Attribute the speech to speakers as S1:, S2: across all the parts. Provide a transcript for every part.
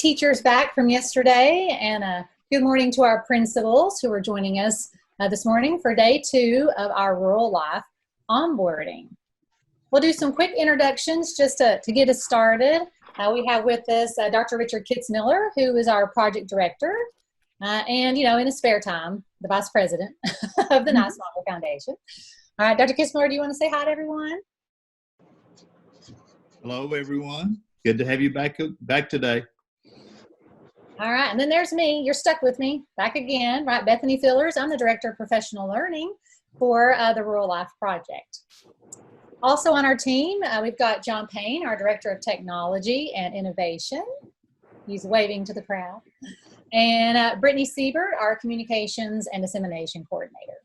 S1: teachers back from yesterday, and good morning to our principals who are joining us this morning for day 2 of our Rural Life onboarding. We'll do some quick introductions just to get us started. We have with us Dr. Richard Kitzmiller, who is our project director, and, you know, in his spare time, the vice president of the Nice Model Foundation. All right, Dr. Kitzmiller, do you want to say hi to everyone?
S2: Hello, everyone. Good to have you back today.
S1: All right, and then there's me. You're stuck with me. Back again, right? Bethany Fillers. I'm the Director of Professional Learning for the Rural Life Project. Also on our team, we've got John Payne, our Director of Technology and Innovation. He's waving to the crowd. And Brittany Siebert, our Communications and Dissemination Coordinator.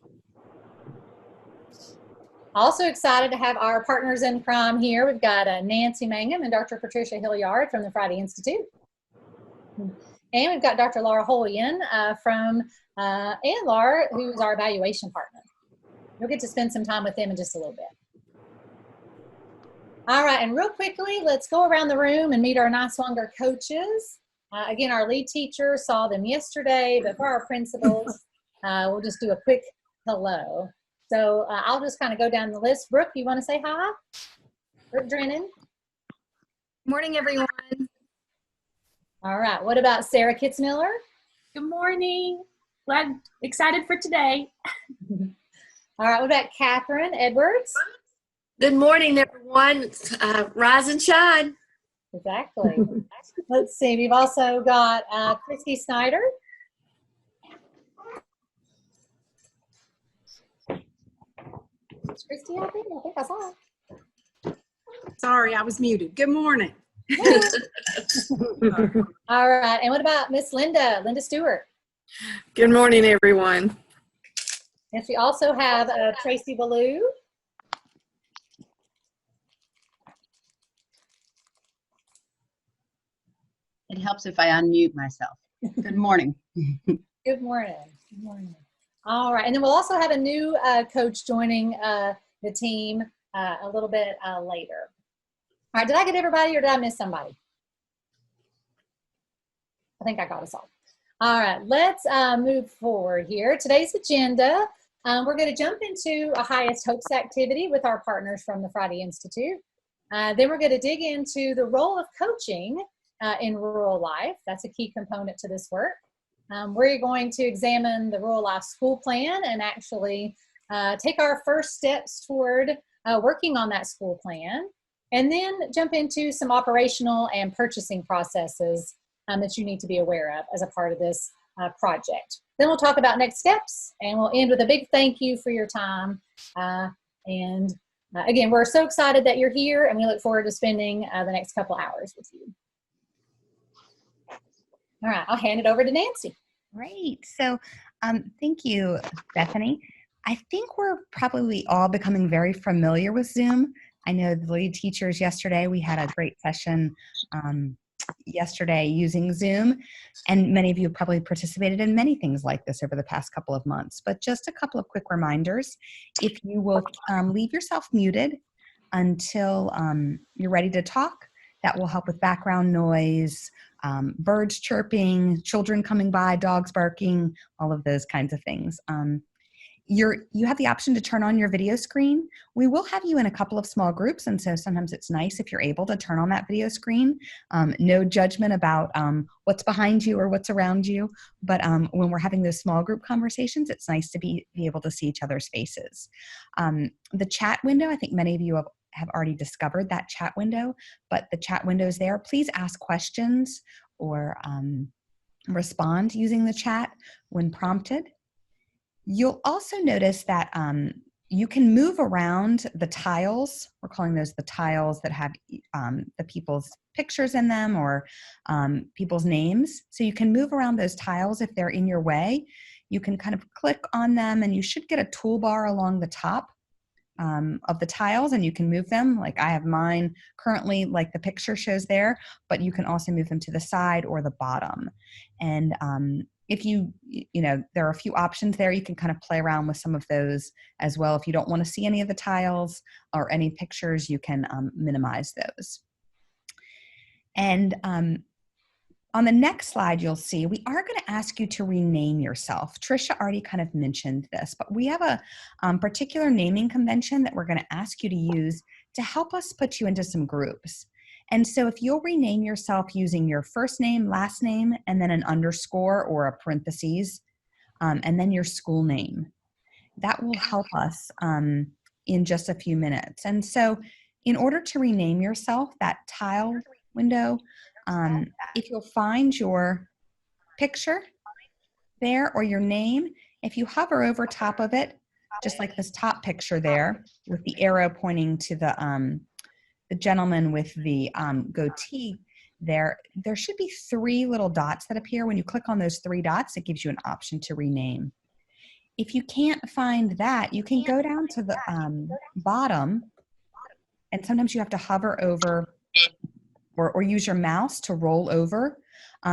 S1: Also excited to have our partners in crime here. We've got Nancy Mangum and Dr. Patricia Hilliard from the Friday Institute. And we've got Dr. Laura Holian from Laura, who's our evaluation partner. You'll get to spend some time with them in just a little bit. All right, and real quickly, let's go around the room and meet our Niswonger coaches. Again, our lead teacher saw them yesterday, but for our principals, we'll just do a quick hello. So I'll just kind of go down the list. Brooke, you want to say hi? Brooke Drennan.
S3: Morning, everyone.
S1: All right. What about Sarah Kitzmiller?
S4: Good morning. Excited for today.
S1: All right. What about Catherine Edwards?
S5: Good morning, everyone. Rise and shine.
S1: Exactly. Let's see. We've also got Christy Snyder. Is Christy out there? I think I saw her.
S3: Sorry, I was muted. Good morning.
S1: All right. And what about Miss Linda Stewart?
S6: Good morning, everyone.
S1: And we also have Tracy Ballou.
S7: It helps if I unmute myself. Good morning.
S1: Good morning. Good morning. All right. And then we'll also have a new coach joining the team a little bit later. All right. Did I get everybody or did I miss somebody? I think I got us all. All right. Let's move forward here. Today's agenda, we're going to jump into a highest hopes activity with our partners from the Friday Institute. Then we're going to dig into the role of coaching in rural life. That's a key component to this work. We're going to examine the Rural Life School Plan and actually take our first steps toward working on that school plan, and then jump into some operational and purchasing processes that you need to be aware of as a part of this project. Then we'll talk about next steps, and we'll end with a big thank you for your time. Again, we're so excited that you're here, and we look forward to spending the next couple hours with you. All right, I'll hand it over to Nancy.
S8: Great. So thank you, Bethany. I think we're probably all becoming very familiar with Zoom. I know the lead teachers yesterday, we had a great session yesterday using Zoom, and many of you have probably participated in many things like this over the past couple of months. But just a couple of quick reminders. If you will leave yourself muted until you're ready to talk, that will help with background noise, birds chirping, children coming by, dogs barking, all of those kinds of things. You have the option to turn on your video screen. We will have you in a couple of small groups, and so sometimes it's nice if you're able to turn on that video screen. No judgment about what's behind you or what's around you, but when we're having those small group conversations, it's nice to be able to see each other's faces. The chat window, I think many of you have already discovered that chat window, but the chat window is there. Please ask questions or respond using the chat when prompted. You'll also notice that you can move around the tiles. We're calling those the tiles that have the people's pictures in them or people's names. So you can move around those tiles if they're in your way. You can kind of click on them, and you should get a toolbar along the top of the tiles, and you can move them. Like I have mine currently, like the picture shows there, but you can also move them to the side or the bottom. And if you know, there are a few options there. You can kind of play around with some of those as well. If you don't want to see any of the tiles or any pictures, you can minimize those. And On the next slide, you'll see we are going to ask you to rename yourself. Trisha already kind of mentioned this, but we have a particular naming convention that we're going to ask you to use to help us put you into some groups. And so if you'll rename yourself using your first name, last name, and then an underscore or a parentheses, and then your school name, that will help us in just a few minutes. And so in order to rename yourself, that tile window, if you'll find your picture there or your name, if you hover over top of it, just like this top picture there with the arrow pointing to the gentleman with the goatee there should be 3 little dots that appear. When you click on those 3 dots, it gives you an option to rename. If you can't find that, you can go down to the bottom, and sometimes you have to hover over or use your mouse to roll over.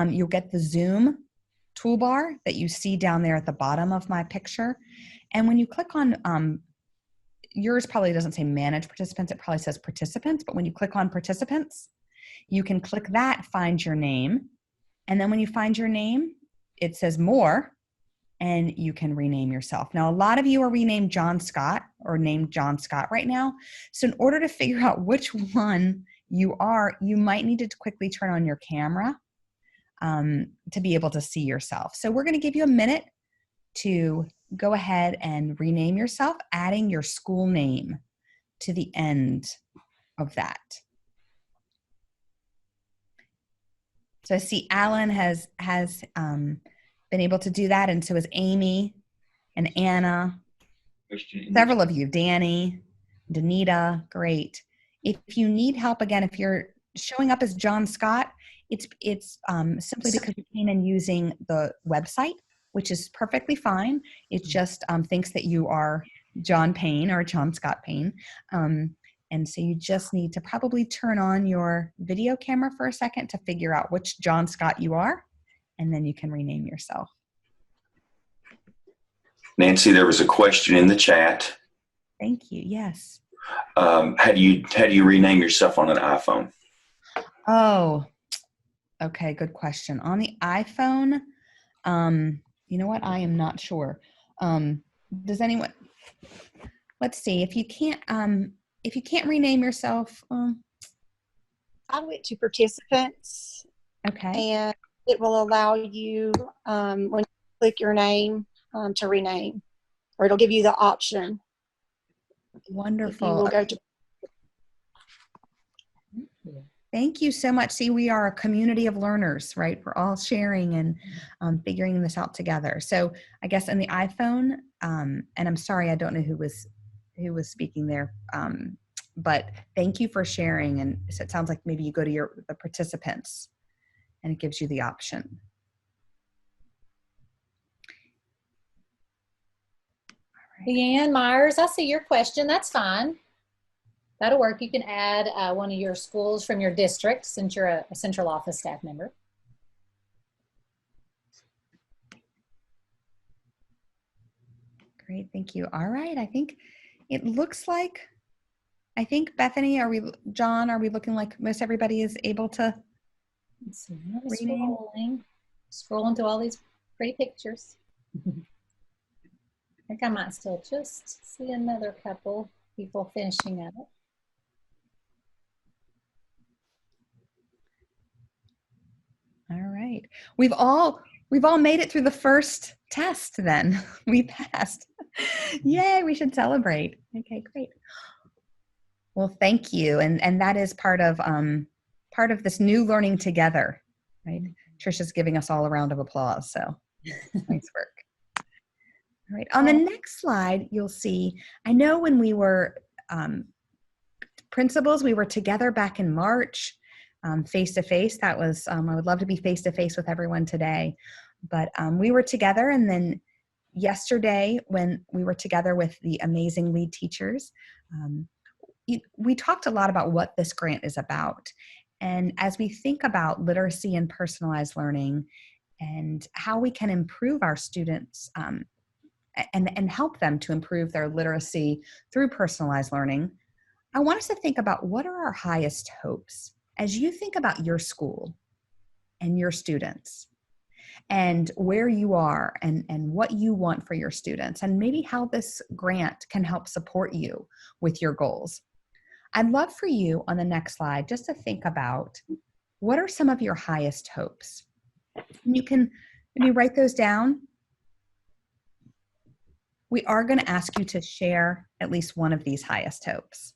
S8: You'll get the Zoom toolbar that you see down there at the bottom of my picture. And when you click on, yours probably doesn't say manage participants, it probably says participants, but when you click on participants, you can click that, find your name. And then when you find your name, it says more, and you can rename yourself. Now, a lot of you are renamed John Scott or named John Scott right now. So in order to figure out which one you are, you might need to quickly turn on your camera to be able to see yourself. So we're going to give you a minute to go ahead and rename yourself, adding your school name to the end of that. So I see Alan has been able to do that, and so is Amy and Anna. Several of you, Danny, Danita, great. If you need help, again, if you're showing up as John Scott, it's simply because you came in using the website, which is perfectly fine. It just thinks that you are John Payne or John Scott Payne. And so you just need to probably turn on your video camera for a second to figure out which John Scott you are, and then you can rename yourself.
S9: Nancy, there was a question in the chat.
S8: Thank you. Yes.
S9: How do you rename yourself on an iPhone?
S8: Oh, okay. Good question. On the iPhone, you know what? I am not sure. Does anyone? Let's see. If you can't rename yourself,
S3: I went to participants,
S8: okay.
S3: and it will allow you, when you click your name, to rename, or it'll give you the option.
S8: Wonderful.
S3: You will go to.
S8: Thank you so much. See, we are a community of learners, right? We're all sharing and figuring this out together. So I guess in the iPhone, and I'm sorry, I don't know who was speaking there, but thank you for sharing. And so it sounds like maybe you go to the participants, and it gives you the option.
S1: Leanne Myers, I see your question. That's fine. That'll work. You can add one of your schools from your district since you're a central office staff member.
S8: Great, thank you. All right, I think it looks like, Bethany, John, are we looking like most everybody is able to
S1: Let's see, I'm
S8: rename?
S1: scrolling through all these pretty pictures. I think I might still just see another couple people finishing up.
S8: All right. We've all made it through the first test then. We passed. Yay, we should celebrate. Okay, great. Well, thank you. And that is part of this new learning together, right? Trisha's giving us all a round of applause, so nice work. All right, on the next slide, you'll see, I know when we were principals, we were together back in March, face-to-face. That was, I would love to be face-to-face with everyone today, but we were together. And then yesterday, when we were together with the amazing lead teachers, we talked a lot about what this grant is about. And as we think about literacy and personalized learning and how we can improve our students and help them to improve their literacy through personalized learning, I want us to think about what are our highest hopes. As you think about your school and your students, and where you are and what you want for your students, and maybe how this grant can help support you with your goals. I'd love for you on the next slide just to think about what are some of your highest hopes. And you can maybe write those down. We are going to ask you to share at least one of these highest hopes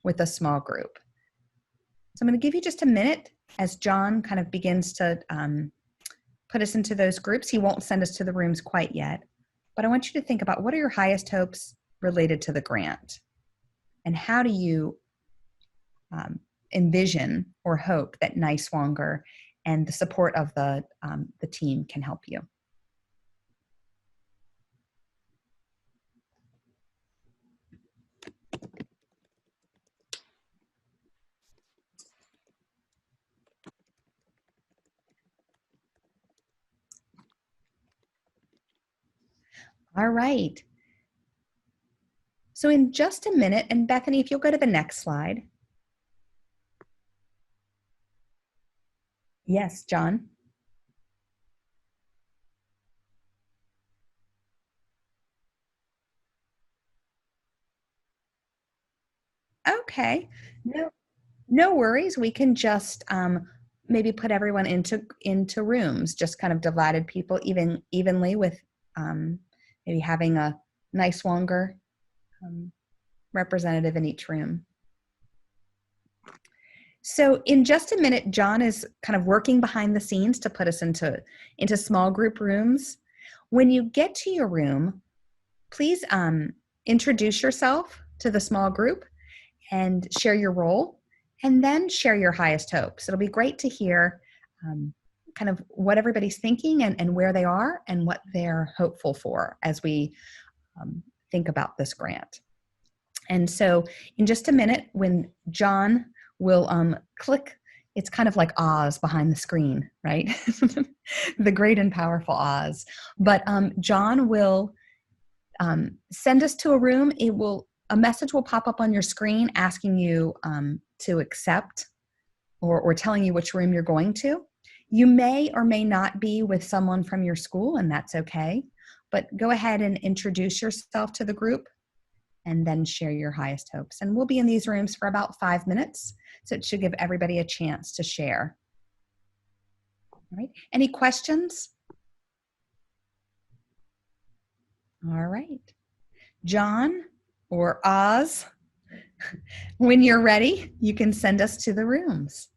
S8: with a small group. So I'm going to give you just a minute as John kind of begins to put us into those groups. He won't send us to the rooms quite yet, but I want you to think about what are your highest hopes related to the grant, and how do you envision or hope that NYSWANGR and the support of the team can help you. All right. So in just a minute, and Bethany, if you'll go to the next slide. Yes, John. Okay. No worries. We can just maybe put everyone into rooms, just kind of divided people evenly with maybe having a NYSWANGR representative in each room. So in just a minute, John is kind of working behind the scenes to put us into small group rooms. When you get to your room, please introduce yourself to the small group and share your role, and then share your highest hopes. It'll be great to hear kind of what everybody's thinking and where they are and what they're hopeful for as we think about this grant. And so in just a minute, when John will click, it's kind of like Oz behind the screen, right? The great and powerful Oz. But John will send us to a room. A message will pop up on your screen asking you to accept or telling you which room you're going to. You may or may not be with someone from your school, and that's okay. But go ahead and introduce yourself to the group and then share your highest hopes. And we'll be in these rooms for about 5 minutes, so it should give everybody a chance to share. All right. Any questions? All right. John or Oz, when you're ready, you can send us to the rooms.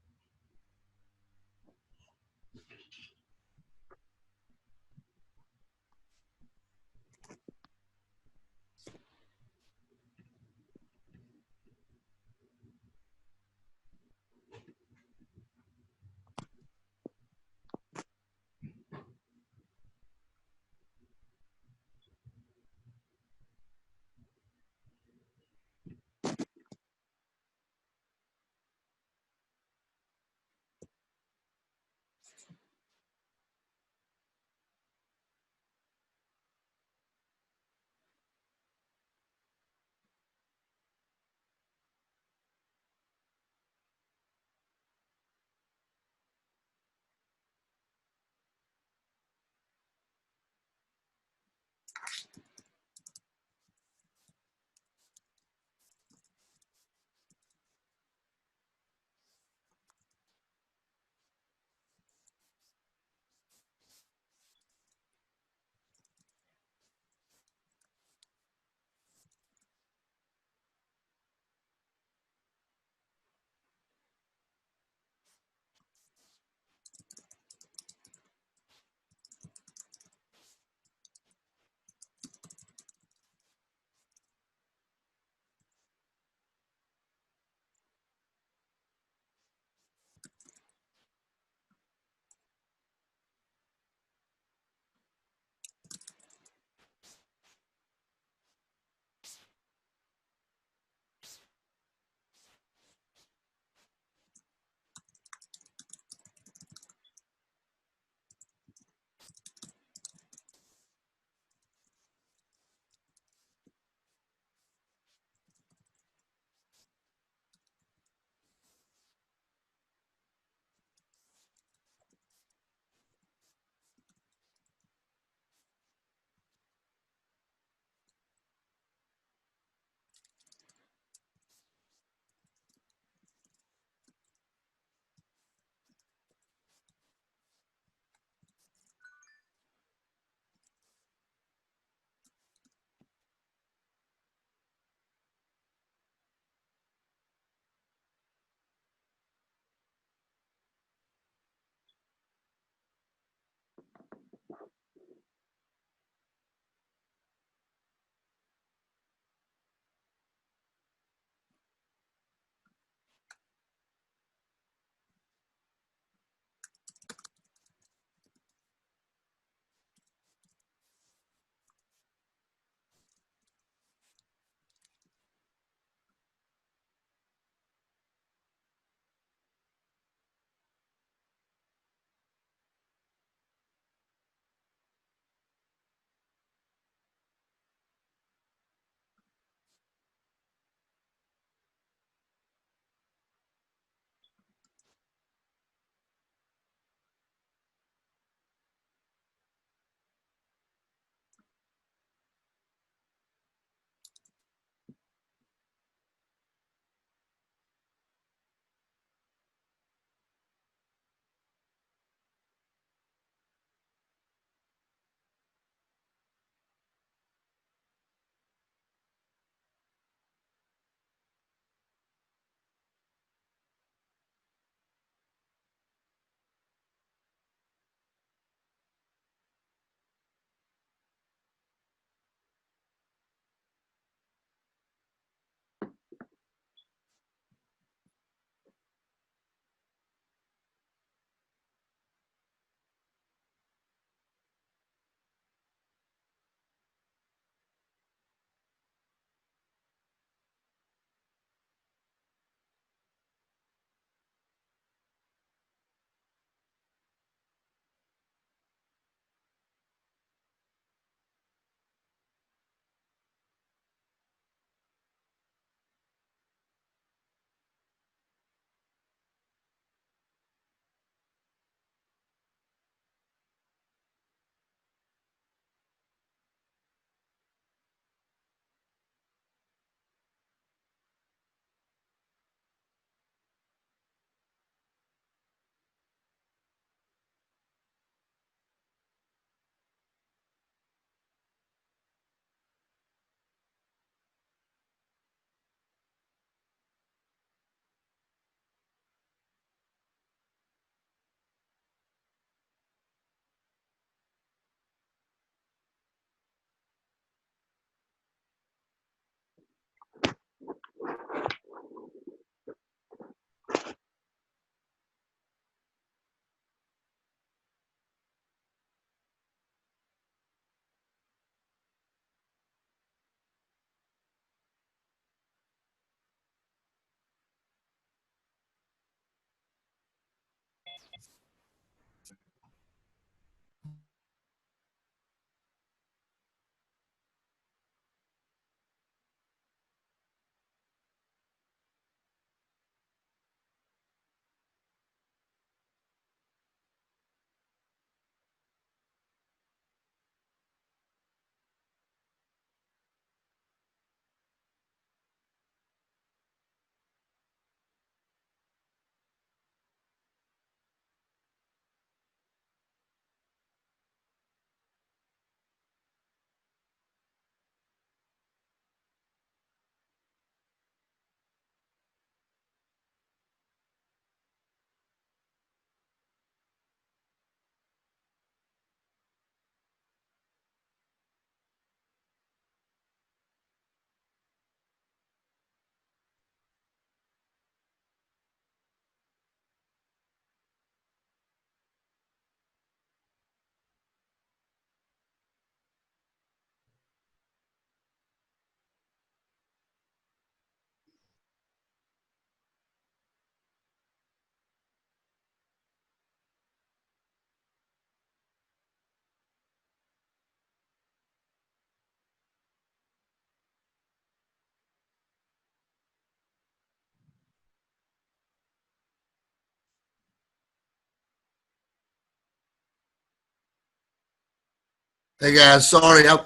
S10: Hey guys, sorry, I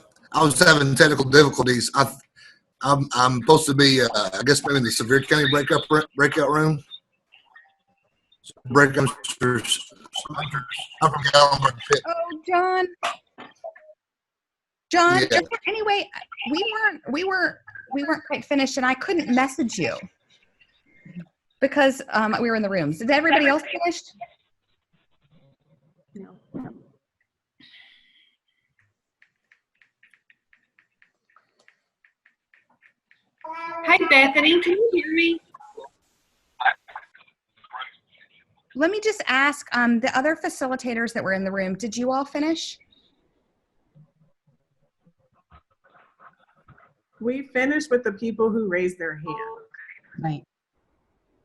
S10: was having technical difficulties. I'm supposed to be, I guess maybe in the Sevier County breakout room. Breakout rooms. I'm from Gallenberg Pit.
S8: Oh, John. John,
S10: Yeah.
S8: is there anyway, we weren't quite finished, and I couldn't message you because we were in the rooms. Did everybody else finish?
S4: No. Hi, Bethany. Can you hear me?
S8: Let me just ask the other facilitators that were in the room, did you all finish?
S6: We finished with the people who raised their hand.
S7: Right.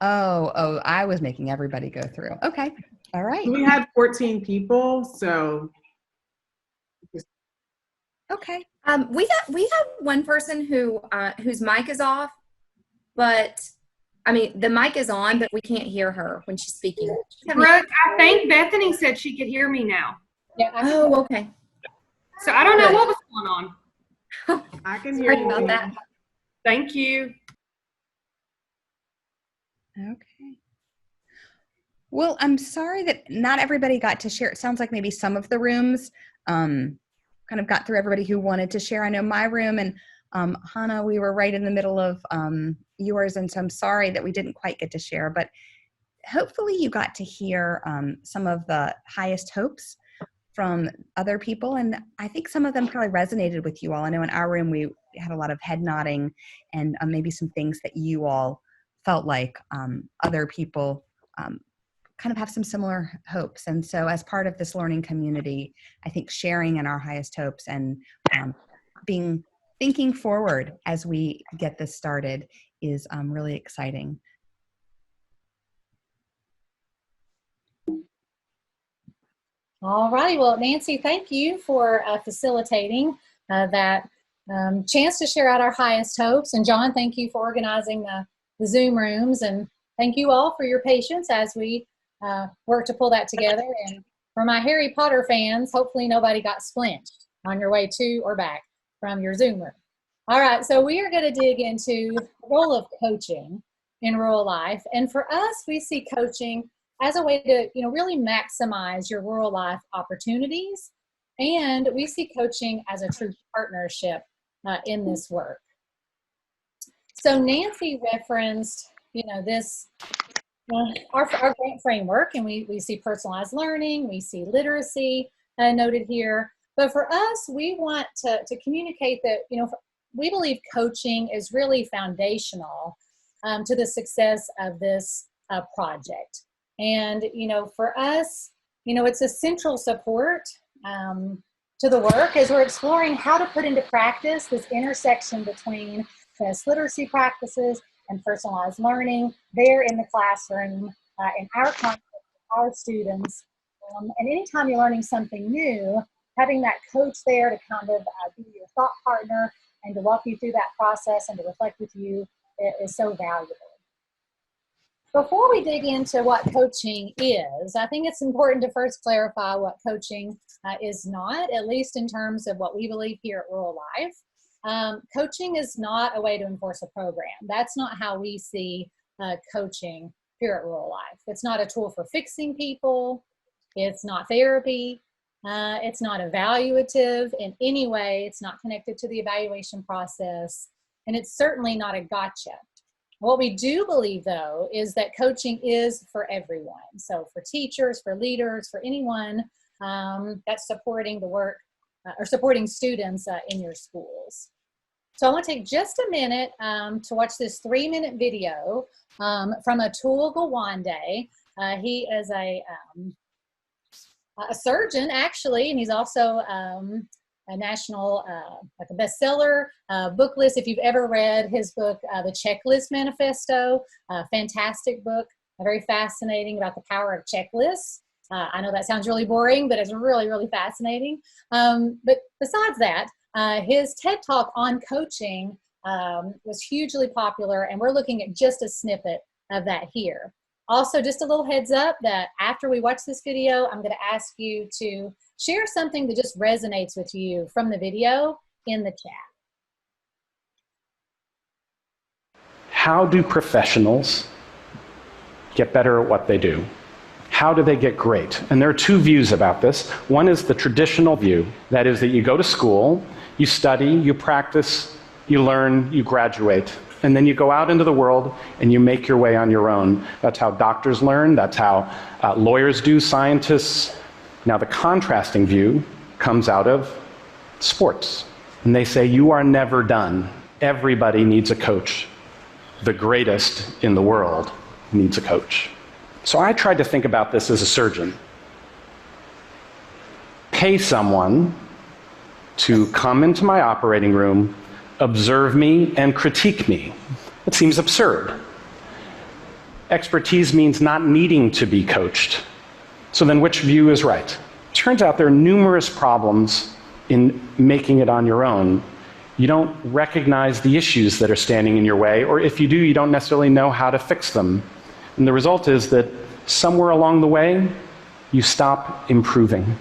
S8: Oh, I was making everybody go through. Okay. All right.
S6: We had 14 people, so.
S8: Okay.
S11: We have one person who whose mic is off, but I mean the mic is on, but we can't hear her when she's speaking.
S4: Brooke, I think Bethany said she could hear me now.
S1: Yeah.
S11: Oh, okay.
S4: So I don't know what was going on.
S6: I can hear
S11: Sorry
S6: you.
S11: about that.
S4: Thank you.
S8: Okay. Well, I'm sorry that not everybody got to share. It sounds like maybe some of the rooms kind of got through everybody who wanted to share. I know my room and Hannah, we were right in the middle of yours, and so I'm sorry that we didn't quite get to share, but hopefully you got to hear some of the highest hopes from other people, and I think some of them probably resonated with you all. I know in our room we had a lot of head nodding and maybe some things that you all felt like other people kind of have some similar hopes. And so as part of this learning community, I think sharing in our highest hopes and thinking forward as we get this started is really exciting.
S1: All righty. Well, Nancy, thank you for facilitating that chance to share out our highest hopes. And John, thank you for organizing the Zoom rooms. And thank you all for your patience as we work to pull that together. And for my Harry Potter fans, hopefully nobody got splinched on your way to or back from your Zoom room. All right. So we are going to dig into the role of coaching in rural life. And for us, we see coaching as a way to, really maximize your rural life opportunities. And we see coaching as a true partnership in this work. So Nancy referenced, this, our grant framework, and we see personalized learning, we see literacy noted here. But for us, we want to communicate that, we believe coaching is really foundational to the success of this project. And, for us, it's a central support to the work as we're exploring how to put into practice this intersection between best literacy practices and personalized learning there in the classroom, in our context, our students. And anytime you're learning something new, having that coach there to kind of be your thought partner and to walk you through that process and to reflect with you is so valuable. Before we dig into what coaching is, I think it's important to first clarify what coaching is not, at least in terms of what we believe here at Rural Life. Coaching is not a way to enforce a program. That's not how we see coaching here at Rural Life. It's not a tool for fixing people. It's not therapy. It's not evaluative in any way. It's not connected to the evaluation process. And it's certainly not a gotcha. What we do believe, though, is that coaching is for everyone. So for teachers, for leaders, for anyone that's supporting the work or supporting students in your schools. So I want to take just a minute to watch this 3-minute video from Atul Gawande. He is a surgeon, actually, and he's also a national, like a bestseller book list. If you've ever read his book, The Checklist Manifesto, fantastic book, very fascinating about the power of checklists. I know that sounds really boring, but it's really, really fascinating. But besides that, his TED Talk on coaching was hugely popular, and we're looking at just a snippet of that here. Also, just a little heads up that after we watch this video, I'm going to ask you to share something that just resonates with you from the video in the chat.
S12: How do professionals get better at what they do? How do they get great? And there are two views about this. One is the traditional view. That is that you go to school, you study, you practice, you learn, you graduate. And then you go out into the world and you make your way on your own. That's how doctors learn. That's how lawyers do, scientists. Now the contrasting view comes out of sports. And they say, you are never done. Everybody needs a coach. The greatest in the world needs a coach. So I tried to think about this as a surgeon. Pay someone to come into my operating room, observe me, and critique me. It seems absurd. Expertise means not needing to be coached. So then which view is right? Turns out there are numerous problems in making it on your own. You don't recognize the issues that are standing in your way, or if you do, you don't necessarily know how to fix them. And the result is that somewhere along the way, you stop improving.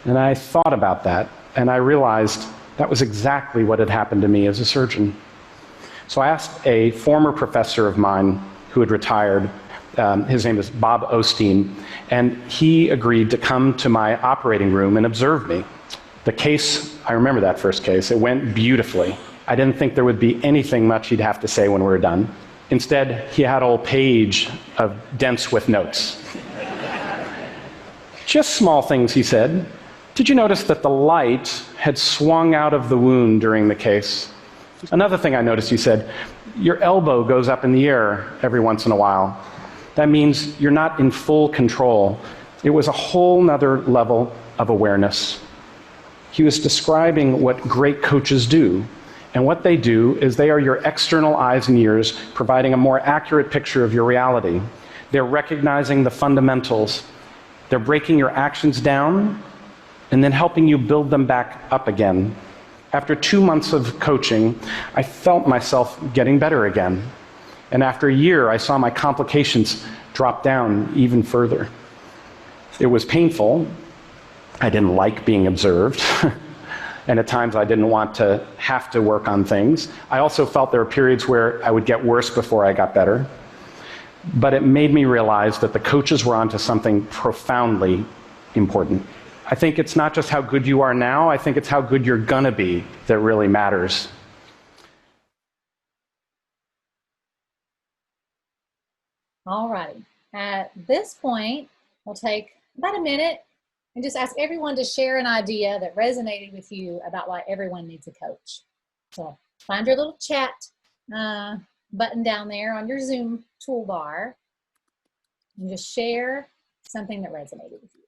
S12: And I thought about that, and I realized that was exactly what had happened to me as a surgeon. So I asked a former professor of mine who had retired, his name is Bob Osteen, and he agreed to come to my operating room and observe me. The case, I remember that first case, it went beautifully. I didn't think there would be anything much he'd have to say when we were done. Instead, he had a whole page of dense with notes. Just small things, he said. Did you notice that the light had swung out of the wound during the case? Another thing I noticed, he said, your elbow goes up in the air every once in a while. That means you're not in full control. It was a whole nother level of awareness. He was describing what great coaches do. And what they do is they are your external eyes and ears, providing a more accurate picture of your reality. They're recognizing the fundamentals. They're breaking your actions down and then helping you build them back up again. After 2 months of coaching, I felt myself getting better again. And after a year, I saw my complications drop down even further. It was painful. I didn't like being observed. And at times I didn't want to have to work on things. I also felt there were periods where I would get worse before I got better. But it made me realize that the coaches were onto something profoundly important. I think it's not just how good you are now, I think it's how good you're gonna be that really matters.
S1: All righty. At this point, we'll take about a minute and just ask everyone to share an idea that resonated with you about why everyone needs a coach. So find your little chat button down there on your Zoom toolbar and just share something that resonated with you.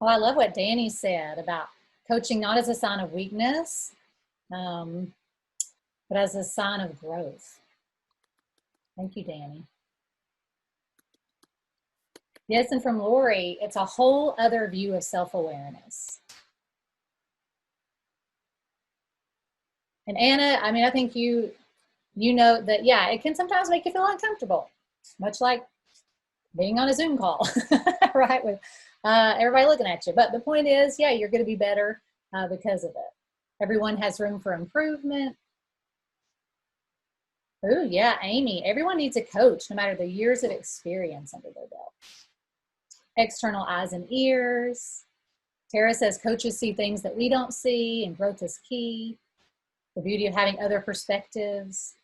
S1: Well, I love what Danny said about coaching not as a sign of weakness, but as a sign of growth. Thank you, Danny. Yes, and from Lori, it's a whole other view of self-awareness. And Anna, I mean, I think you know that, yeah, it can sometimes make you feel uncomfortable, much like being on a Zoom call, right, with everybody looking at you. But the point is, yeah, you're going to be better because of it. Everyone has room for improvement. Oh, yeah, Amy, everyone needs a coach, no matter the years of experience under their belt. External eyes and ears. Tara says coaches see things that we don't see, and growth is key. The beauty of having other perspectives.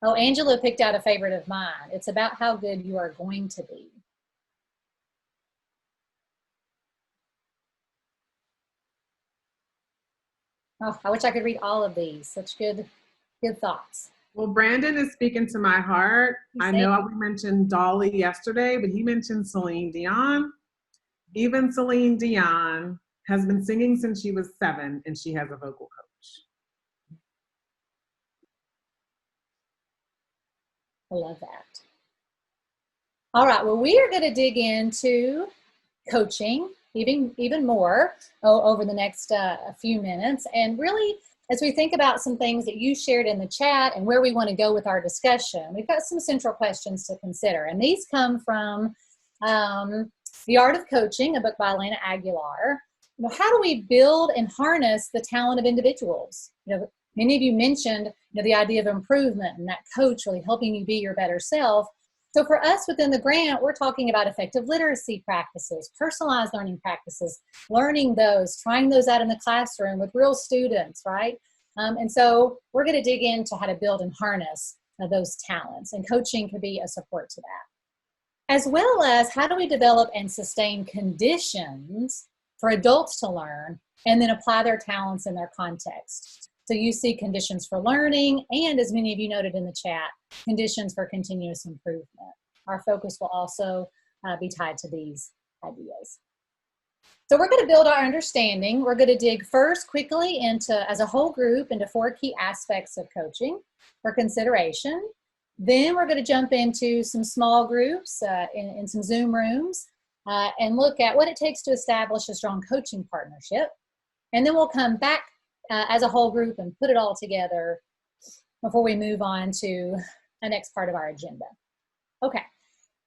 S1: Oh, Angela picked out a favorite of mine. It's about how good you are going to be. Oh, I wish I could read all of these. Such good thoughts.
S6: Well, Brandon is speaking to my heart. I know we mentioned Dolly yesterday, but he mentioned Celine Dion. Even Celine Dion has been singing since she was 7, and she has a vocal coach.
S1: I love that. All right, well, we are going to dig into coaching even more over the next few minutes. And really, as we think about some things that you shared in the chat and where we want to go with our discussion, we've got some central questions to consider. And these come from The Art of Coaching, a book by Elena Aguilar. You know, how do we build and harness the talent of individuals? You know, many of you mentioned, the idea of improvement and that coach really helping you be your better self. So for us within the grant, we're talking about effective literacy practices, personalized learning practices, learning those, trying those out in the classroom with real students, right? And so we're going to dig into how to build and harness those talents, and coaching can be a support to that. As well as how do we develop and sustain conditions for adults to learn and then apply their talents in their context. So you see conditions for learning, and as many of you noted in the chat, conditions for continuous improvement. Our focus will also be tied to these ideas. So we're going to build our understanding. We're going to dig first quickly into, as a whole group, into 4 key aspects of coaching for consideration. Then we're going to jump into some small groups in some Zoom rooms and look at what it takes to establish a strong coaching partnership. And then we'll come back as a whole group and put it all together before we move on to the next part of our agenda. Okay,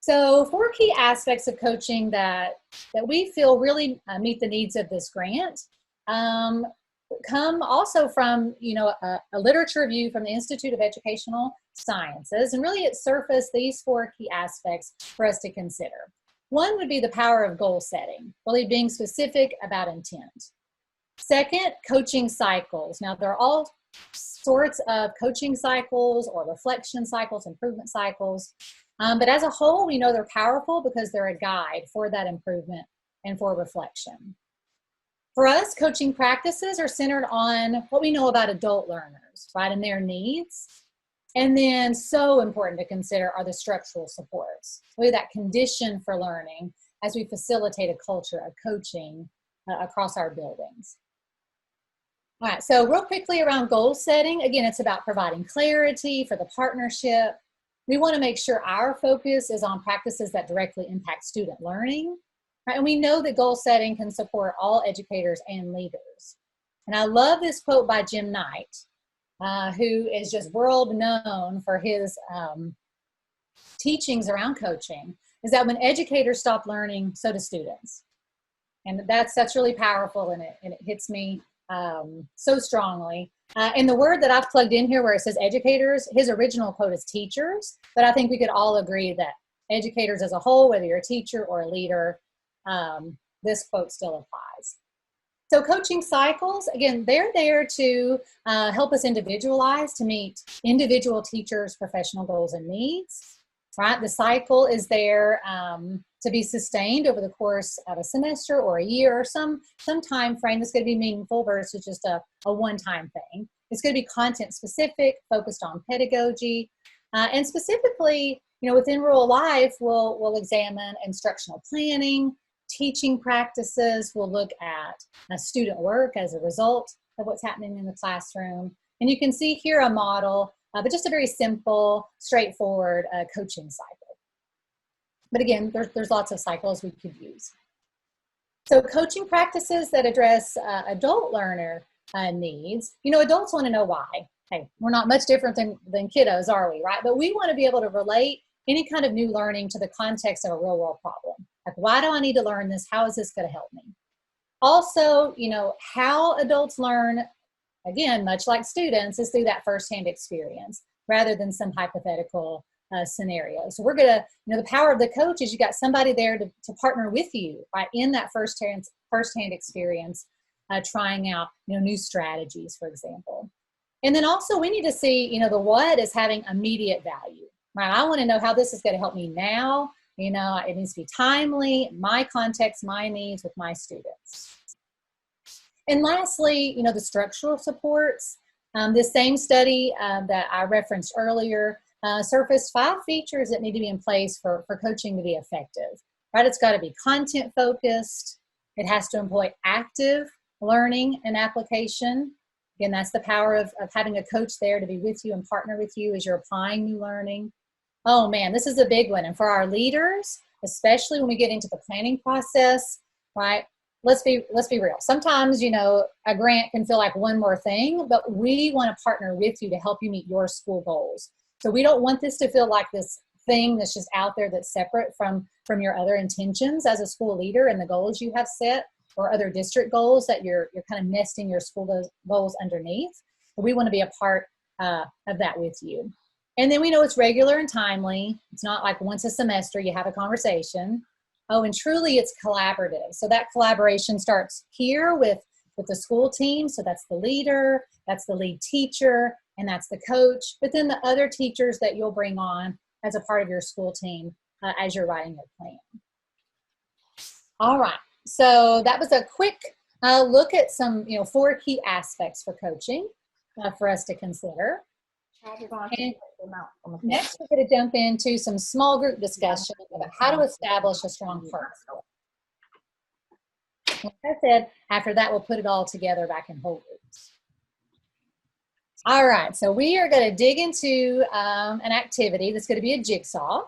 S1: so 4 key aspects of coaching that we feel really meet the needs of this grant come also from a literature review from the Institute of Educational Sciences, and really it surfaced these 4 key aspects for us to consider. One would be the power of goal setting, really being specific about intent. Second, coaching cycles. Now, there are all sorts of coaching cycles or reflection cycles, improvement cycles. But as a whole, we know they're powerful because they're a guide for that improvement and for reflection. For us, coaching practices are centered on what we know about adult learners, right, and their needs. And then so important to consider are the structural supports, really that condition for learning as we facilitate a culture of coaching across our buildings. All right, so real quickly around goal setting, again, it's about providing clarity for the partnership. We want to make sure our focus is on practices that directly impact student learning, right? And we know that goal setting can support all educators and leaders. And I love this quote by Jim Knight, who is just world known for his teachings around coaching, is that when educators stop learning, so do students. And that's really powerful, and it hits me so strongly. And the word that I've plugged in here where it says educators, his original quote is teachers, but I think we could all agree that educators as a whole, whether you're a teacher or a leader, this quote still applies. So coaching cycles, again, they're there to help us individualize, to meet individual teachers' professional goals and needs, right? The cycle is there to be sustained over the course of a semester or a year, or some time frame that's going to be meaningful versus just a one-time thing. It's going to be content specific, focused on pedagogy, and specifically, within rural life, we'll examine instructional planning, teaching practices. We'll look at student work as a result of what's happening in the classroom. And you can see here a model, but just a very simple, straightforward coaching cycle. But again, there's lots of cycles we could use. So coaching practices that address adult learner needs, adults want to know why. Hey, we're not much different than kiddos, are we, right? But we want to be able to relate any kind of new learning to the context of a real world problem. Like, why do I need to learn this? How is this going to help me? Also, how adults learn, again, much like students, is through that firsthand experience rather than some hypothetical scenario. So we're going to, the power of the coach is you got somebody there to partner with you, right, in that firsthand experience, trying out, new strategies, for example. And then also we need to see, the what is having immediate value, right? I want to know how this is going to help me now. It needs to be timely, my context, my needs with my students. And lastly, the structural supports. This same study that I referenced earlier surfaced 5 features that need to be in place for coaching to be effective, right? It's got to be content focused. It has to employ active learning and application. Again, that's the power of having a coach there to be with you and partner with you as you're applying new learning. Oh man, this is a big one. And for our leaders, especially when we get into the planning process, right? Let's be real. Sometimes, you know, a grant can feel like one more thing, but we want to partner with you to help you meet your school goals. So we don't want this to feel like this thing that's just out there that's separate from your other intentions as a school leader and the goals you have set, or other district goals that you're kind of nesting your school goals underneath. But we want to be a part of that with you. And then we know it's regular and timely. It's not like once a semester you have a conversation. Oh, and truly it's collaborative. So that collaboration starts here with the school team. So that's the leader, that's the lead teacher, and that's the coach. But then the other teachers that you'll bring on as a part of your school team as you're writing your plan. All right. So that was a quick look at some, 4 key aspects for coaching for us to consider. And next, we're going to jump into some small group discussion about how to establish a strong partnership. Like I said, after that, we'll put it all together back in whole groups. All right, so we are going to dig into an activity that's going to be a jigsaw.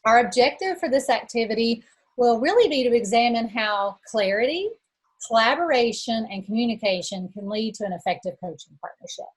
S1: Our objective for this activity will really be to examine how clarity, collaboration, and communication can lead to an effective coaching partnership.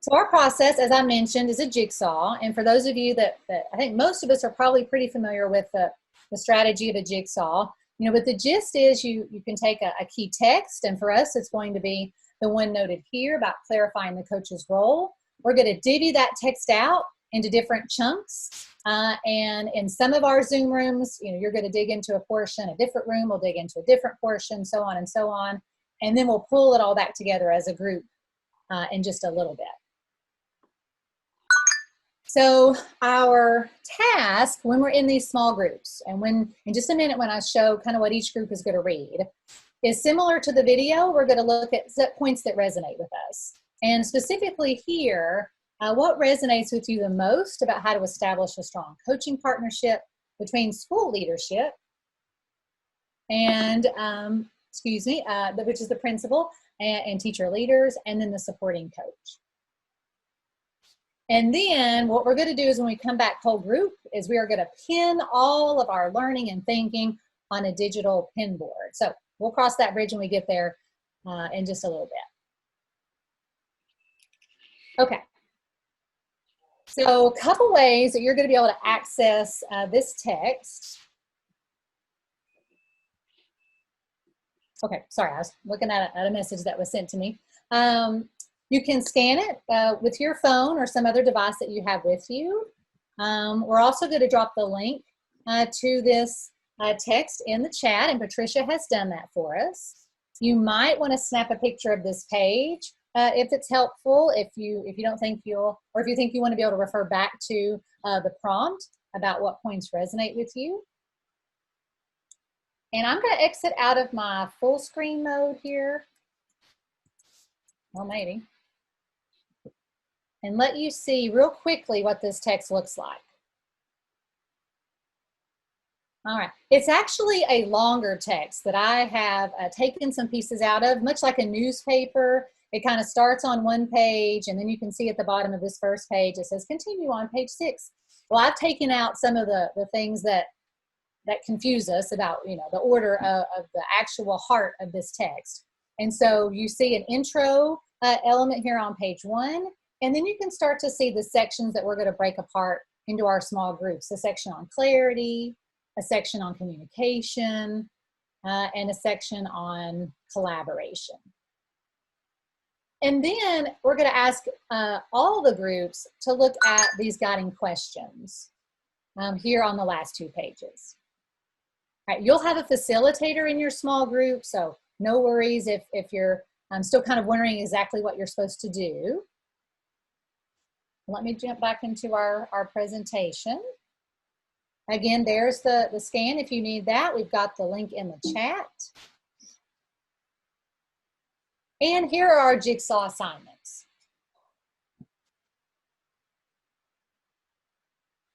S1: So our process, as I mentioned, is a jigsaw. And for those of you that I think most of us are probably pretty familiar with the strategy of a jigsaw, but the gist is you can take a key text, and for us, it's going to be the one noted here about clarifying the coach's role. We're going to divvy that text out into different chunks. And in some of our Zoom rooms, you're going to dig into a portion, a different room will dig into a different portion, so on and so on. And then we'll pull it all back together as a group in just a little bit. So our task when we're in these small groups, and in just a minute when I show kind of what each group is going to read, is similar to the video. We're going to look at set points that resonate with us. And specifically here, what resonates with you the most about how to establish a strong coaching partnership between school leadership and, which is the principal and teacher leaders, and then the supporting coach. And then what we're going to do is when we come back whole group is we are going to pin all of our learning and thinking on a digital pin board. So we'll cross that bridge when we get there in just a little bit. Okay. So a couple ways that you're going to be able to access this text. Okay, sorry, I was looking at a message that was sent to me. You can scan it with your phone or some other device that you have with you. We're also going to drop the link to this text in the chat, and Patricia has done that for us. You might want to snap a picture of this page if it's helpful, if you don't think or if you think you want to be able to refer back to the prompt about what points resonate with you. And I'm going to exit out of my full screen mode here. Well, maybe. And let you see real quickly what this text looks like. All right, it's actually a longer text that I have taken some pieces out of, much like a newspaper. It kind of starts on one page, and then you can see at the bottom of this first page, it says continue on page 6. Well, I've taken out some of the things that confuse us about, the order of the actual heart of this text. And so you see an intro element here on page 1. And then you can start to see the sections that we're going to break apart into our small groups. A section on clarity, a section on communication, and a section on collaboration. And then we're going to ask all the groups to look at these guiding questions here on the last 2 pages. All right, you'll have a facilitator in your small group, so no worries if you're still kind of wondering exactly what you're supposed to do. Let me jump back into our presentation. Again, there's the scan if you need that. We've got the link in the chat. And here are our jigsaw assignments.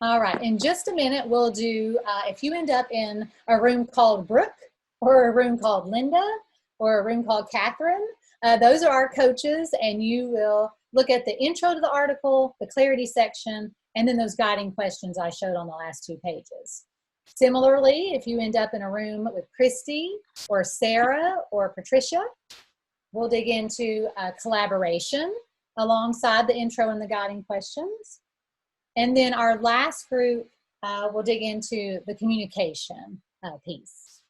S1: All right, in just a minute, we'll do, if you end up in a room called Brooke, or a room called Linda, or a room called Catherine, Those are our coaches, and you will look at the intro to the article, the clarity section, and then those guiding questions I showed on the last 2 pages. Similarly, if you end up in a room with Christy or Sarah or Patricia, we'll dig into collaboration alongside the intro and the guiding questions. And then our last group, we'll dig into the communication piece.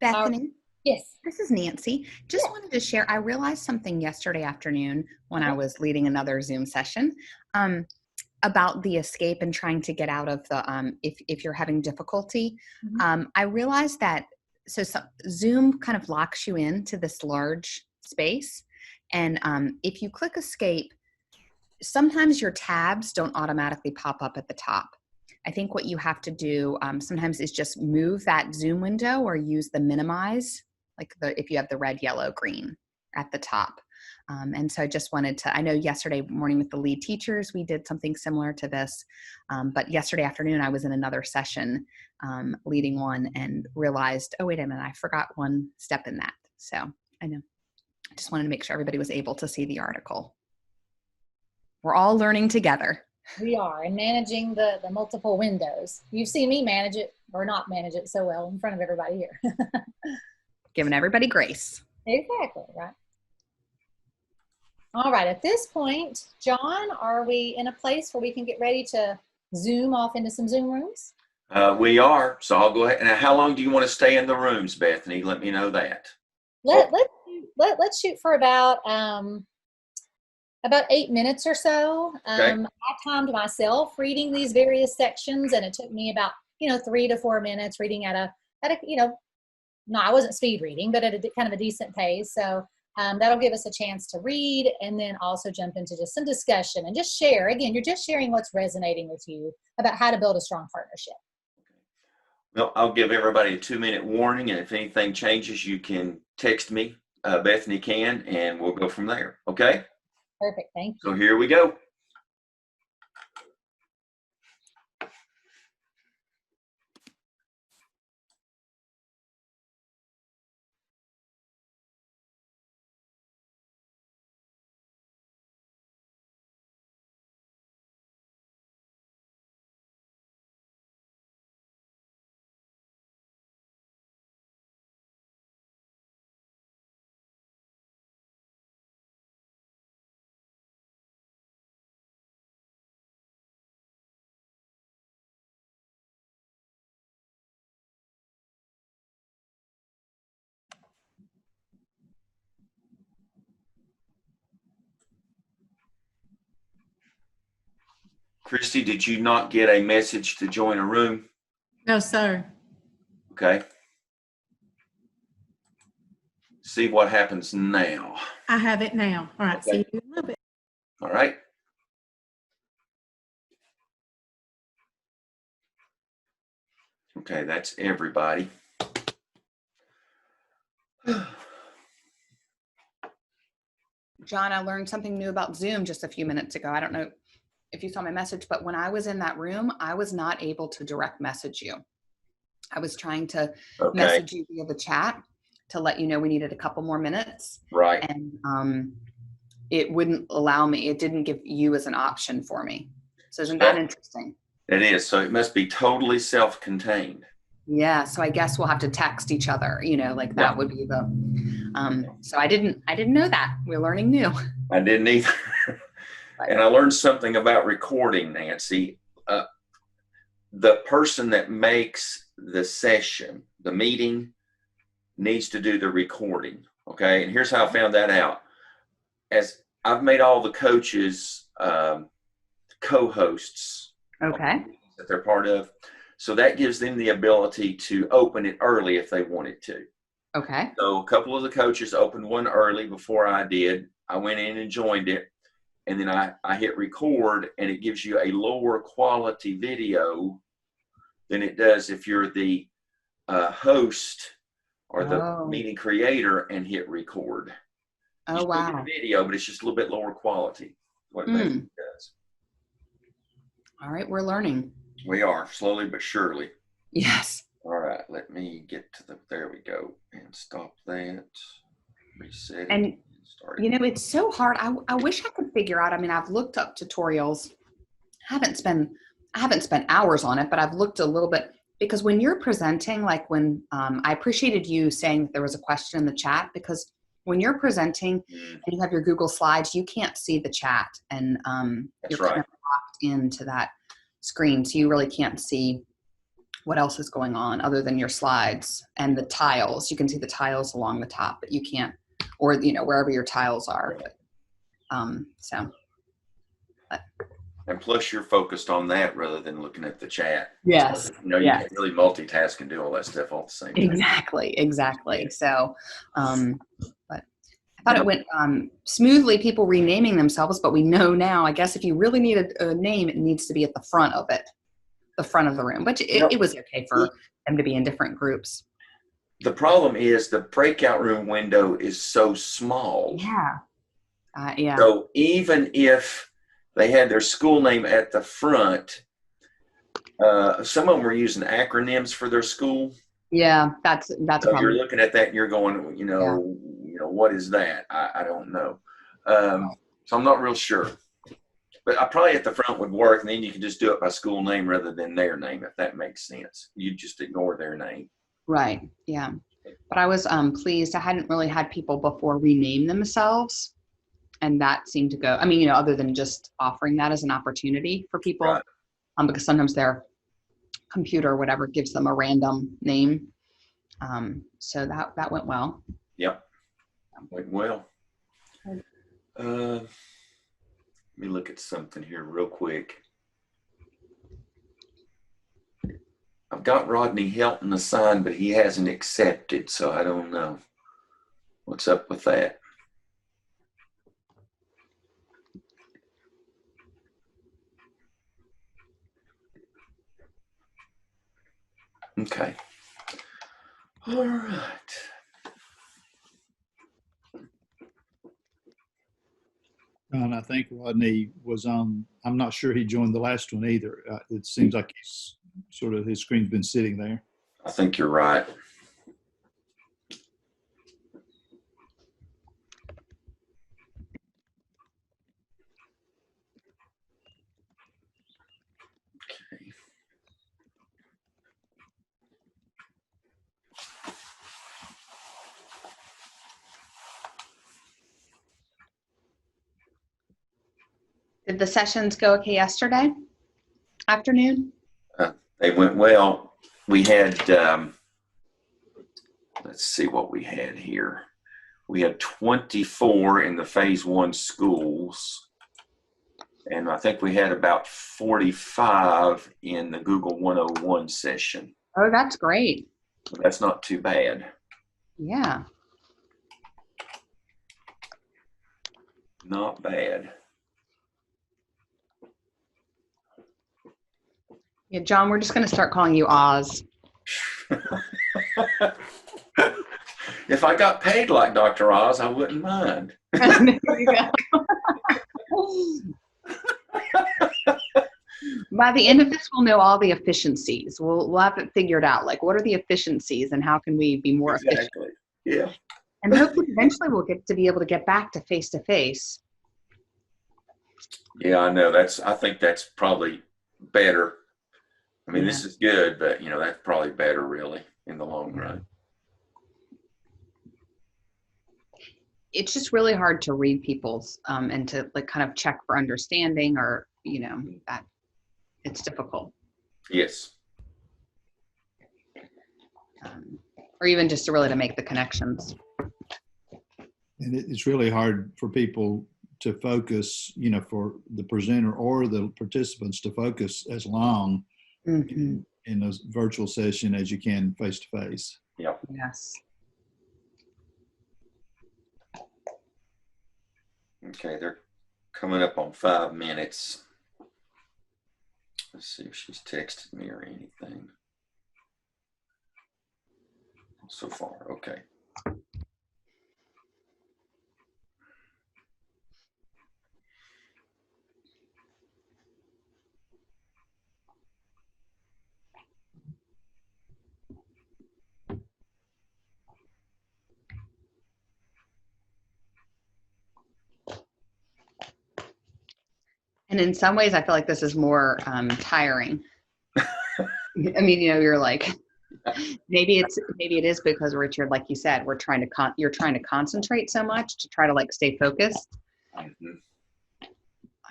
S8: Bethany?
S1: Yes.
S8: This is Nancy. Just wanted to share, I realized something yesterday afternoon when I was leading another Zoom session about the escape and trying to get out of the, if you're having difficulty. I realized that, Zoom kind of locks you into this large space. And if you click escape, sometimes your tabs don't automatically pop up at the top. I think what you have to do sometimes is just move that Zoom window or use the minimize, like if you have the red, yellow, green at the top. And so I just wanted to, I know yesterday morning with the lead teachers, we did something similar to this. But yesterday afternoon, I was in another session leading one and realized, oh, wait a minute, I forgot one step in that. So I know, I just wanted to make sure everybody was able to see the article. We're all learning together.
S1: We are, and managing the multiple windows. You've seen me manage it or not manage it so well in front of everybody here.
S8: Giving everybody grace.
S1: Exactly, right. All right, at this point, John, are we in a place where we can get ready to Zoom off into some Zoom rooms?
S9: We are, so I'll go ahead. And how long do you want to stay in the rooms, Bethany? Let me know that.
S1: Let's shoot for about 8 minutes or so.
S9: Okay.
S1: I timed myself reading these various sections, and it took me about 3 to 4 minutes reading at a no, I wasn't speed reading, but at a kind of a decent pace. So that'll give us a chance to read and then also jump into just some discussion and just share. Again, you're just sharing what's resonating with you about how to build a strong partnership.
S9: Well, I'll give everybody a 2-minute warning, and if anything changes, you can text me. Bethany can, and we'll go from there. Okay?
S1: Perfect. Thank you.
S9: So here we go. Christy, did you not get a message to join a room?
S13: No, sir.
S9: Okay. See what happens now.
S13: I have it now. All right.
S9: Okay.
S13: See you in a little bit.
S9: All right. Okay, that's everybody.
S8: John, I learned something new about Zoom just a few minutes ago. I don't know if you saw my message, but when I was in that room, I was not able to direct message you. I was trying to message you via the chat to let you know we needed a couple more minutes.
S9: Right.
S8: And it wouldn't allow me. It didn't give you as an option for me. So isn't that interesting?
S9: It is. So it must be totally self-contained.
S8: Yeah. So I guess we'll have to text each other, like that would be the, so I didn't know that. We're learning new.
S9: I didn't either. And I learned something about recording, Nancy. The person that makes the session, the meeting, needs to do the recording. Okay. And here's how I found that out. As I've made all the coaches co-hosts.
S8: Okay.
S9: That they're part of. So that gives them the ability to open it early if they wanted to.
S8: Okay.
S9: So a couple of the coaches opened one early before I did. I went in and joined it. And then I hit record, and it gives you a lower quality video than it does if you're the host or the meeting creator and hit record.
S8: Oh,
S9: you
S8: wow.
S9: get a video, but it's just a little bit lower quality. What it does.
S8: All right, we're learning.
S9: We are, slowly but surely.
S8: Yes.
S9: All right, let me get to there we go, and stop that, reset it,
S14: And
S9: start it.
S14: you know, it's so hard. I wish I could figure out. I mean, I've looked up tutorials. I haven't spent hours on it, but I've looked a little bit, because when you're presenting, like when I appreciated you saying that there was a question in the chat, because when you're presenting and you have your Google Slides, you can't see the chat, and you're kind of locked into that screen, so you really can't see what else is going on other than your slides and the tiles. You can see the tiles along the top, but you can't, or you know, wherever your tiles are. But,
S9: And plus, you're focused on that rather than looking at the chat.
S14: Yes.
S9: So, you know, you can't really multitask and do all that stuff all at the same time.
S14: Exactly. So, but I thought it went smoothly, people renaming themselves, but we know now, I guess if you really need a name, it needs to be at the front of it, the front of the room, but it was okay for them to be in different groups.
S9: The problem is the breakout room window is so small.
S14: Yeah.
S9: So even if they had their school name at the front, some of them were using acronyms for their school.
S14: Yeah, that's
S9: so you're looking at that and you're going, you know, what is that? I don't know. So I'm not real sure. But I probably at the front would work, and then you can just do it by school name rather than their name, if that makes sense. You just ignore their name.
S14: Right. Yeah. But I was pleased. I hadn't really had people before rename themselves, and that seemed to go. I mean, you know, other than just offering that as an opportunity for people, because sometimes their computer or whatever gives them a random name. So that went well.
S9: Yep. Went well. Let me look at something here real quick. I've got Rodney Helton assigned, but he hasn't accepted, so I don't know what's up with that. Okay. All right.
S2: And I think Rodney was on, I'm not sure he joined the last one either. It seems like he's sort of, his screen's been sitting there.
S9: I think you're right. Okay.
S14: Did the sessions go okay yesterday afternoon?
S9: They went well. We had, let's see what we had here. We had 24 in the phase 1 schools. And I think we had about 45 in the Google 101 session.
S14: Oh, that's great.
S9: So that's not too bad.
S14: Yeah.
S9: Not bad.
S14: Yeah, John, we're just going to start calling you Oz.
S9: If I got paid like Dr. Oz, I wouldn't mind.
S14: There you go. By the end of this, we'll know all the efficiencies. We'll have it figured out. Like, what are the efficiencies and how can we be more efficient?
S9: Yeah.
S14: And hopefully eventually we'll get to be able to get back to face-to-face.
S9: Yeah, I know. I think that's probably better. I mean, this is good, but you know, that's probably better really in the long run.
S14: It's just really hard to read people's and to like kind of check for understanding, or, you know, that it's difficult.
S9: Yes.
S14: Or even just to really make the connections.
S2: And it's really hard for people to focus, you know, for the presenter or the participants to focus as long in a virtual session as you can face to face.
S9: Yep.
S14: Yes.
S9: Okay, they're coming up on 5 minutes. Let's see if she's texted me or anything. So far, okay.
S14: And in some ways, I feel like this is more tiring. I mean, you're like, maybe it is because, Richard, like you said, you're trying to concentrate so much to try to like stay focused.
S9: Mhm.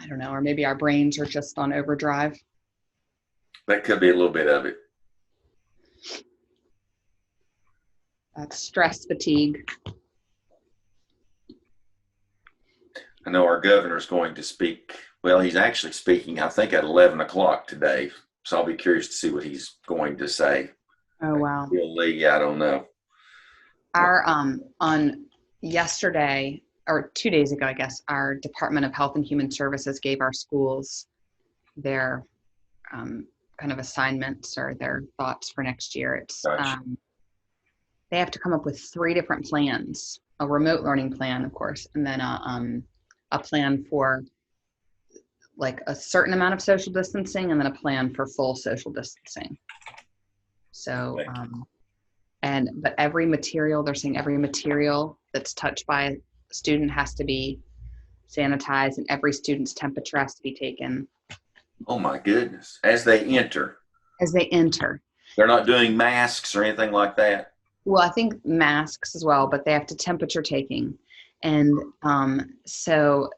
S14: I don't know, or maybe our brains are just on overdrive.
S9: That could be a little bit of it.
S14: That's stress fatigue.
S9: I know our governor's going to speak. Well, he's actually speaking, I think, at 11 o'clock today. So I'll be curious to see what he's going to say.
S14: Oh, wow.
S9: Really, I don't know.
S14: Our, on yesterday, or 2 days ago, I guess, our Department of Health and Human Services gave our schools their kind of assignments or their thoughts for next year. It's they have to come up with 3 different plans: a remote learning plan, of course, and then a plan for like a certain amount of social distancing, and then a plan for full social distancing. So, but every material, they're saying every material that's touched by a student has to be sanitized, and every student's temperature has to be taken.
S9: Oh my goodness. As they enter.
S14: As they enter.
S9: They're not doing masks or anything like that?
S14: Well, I think masks as well, but they have to temperature taking. And so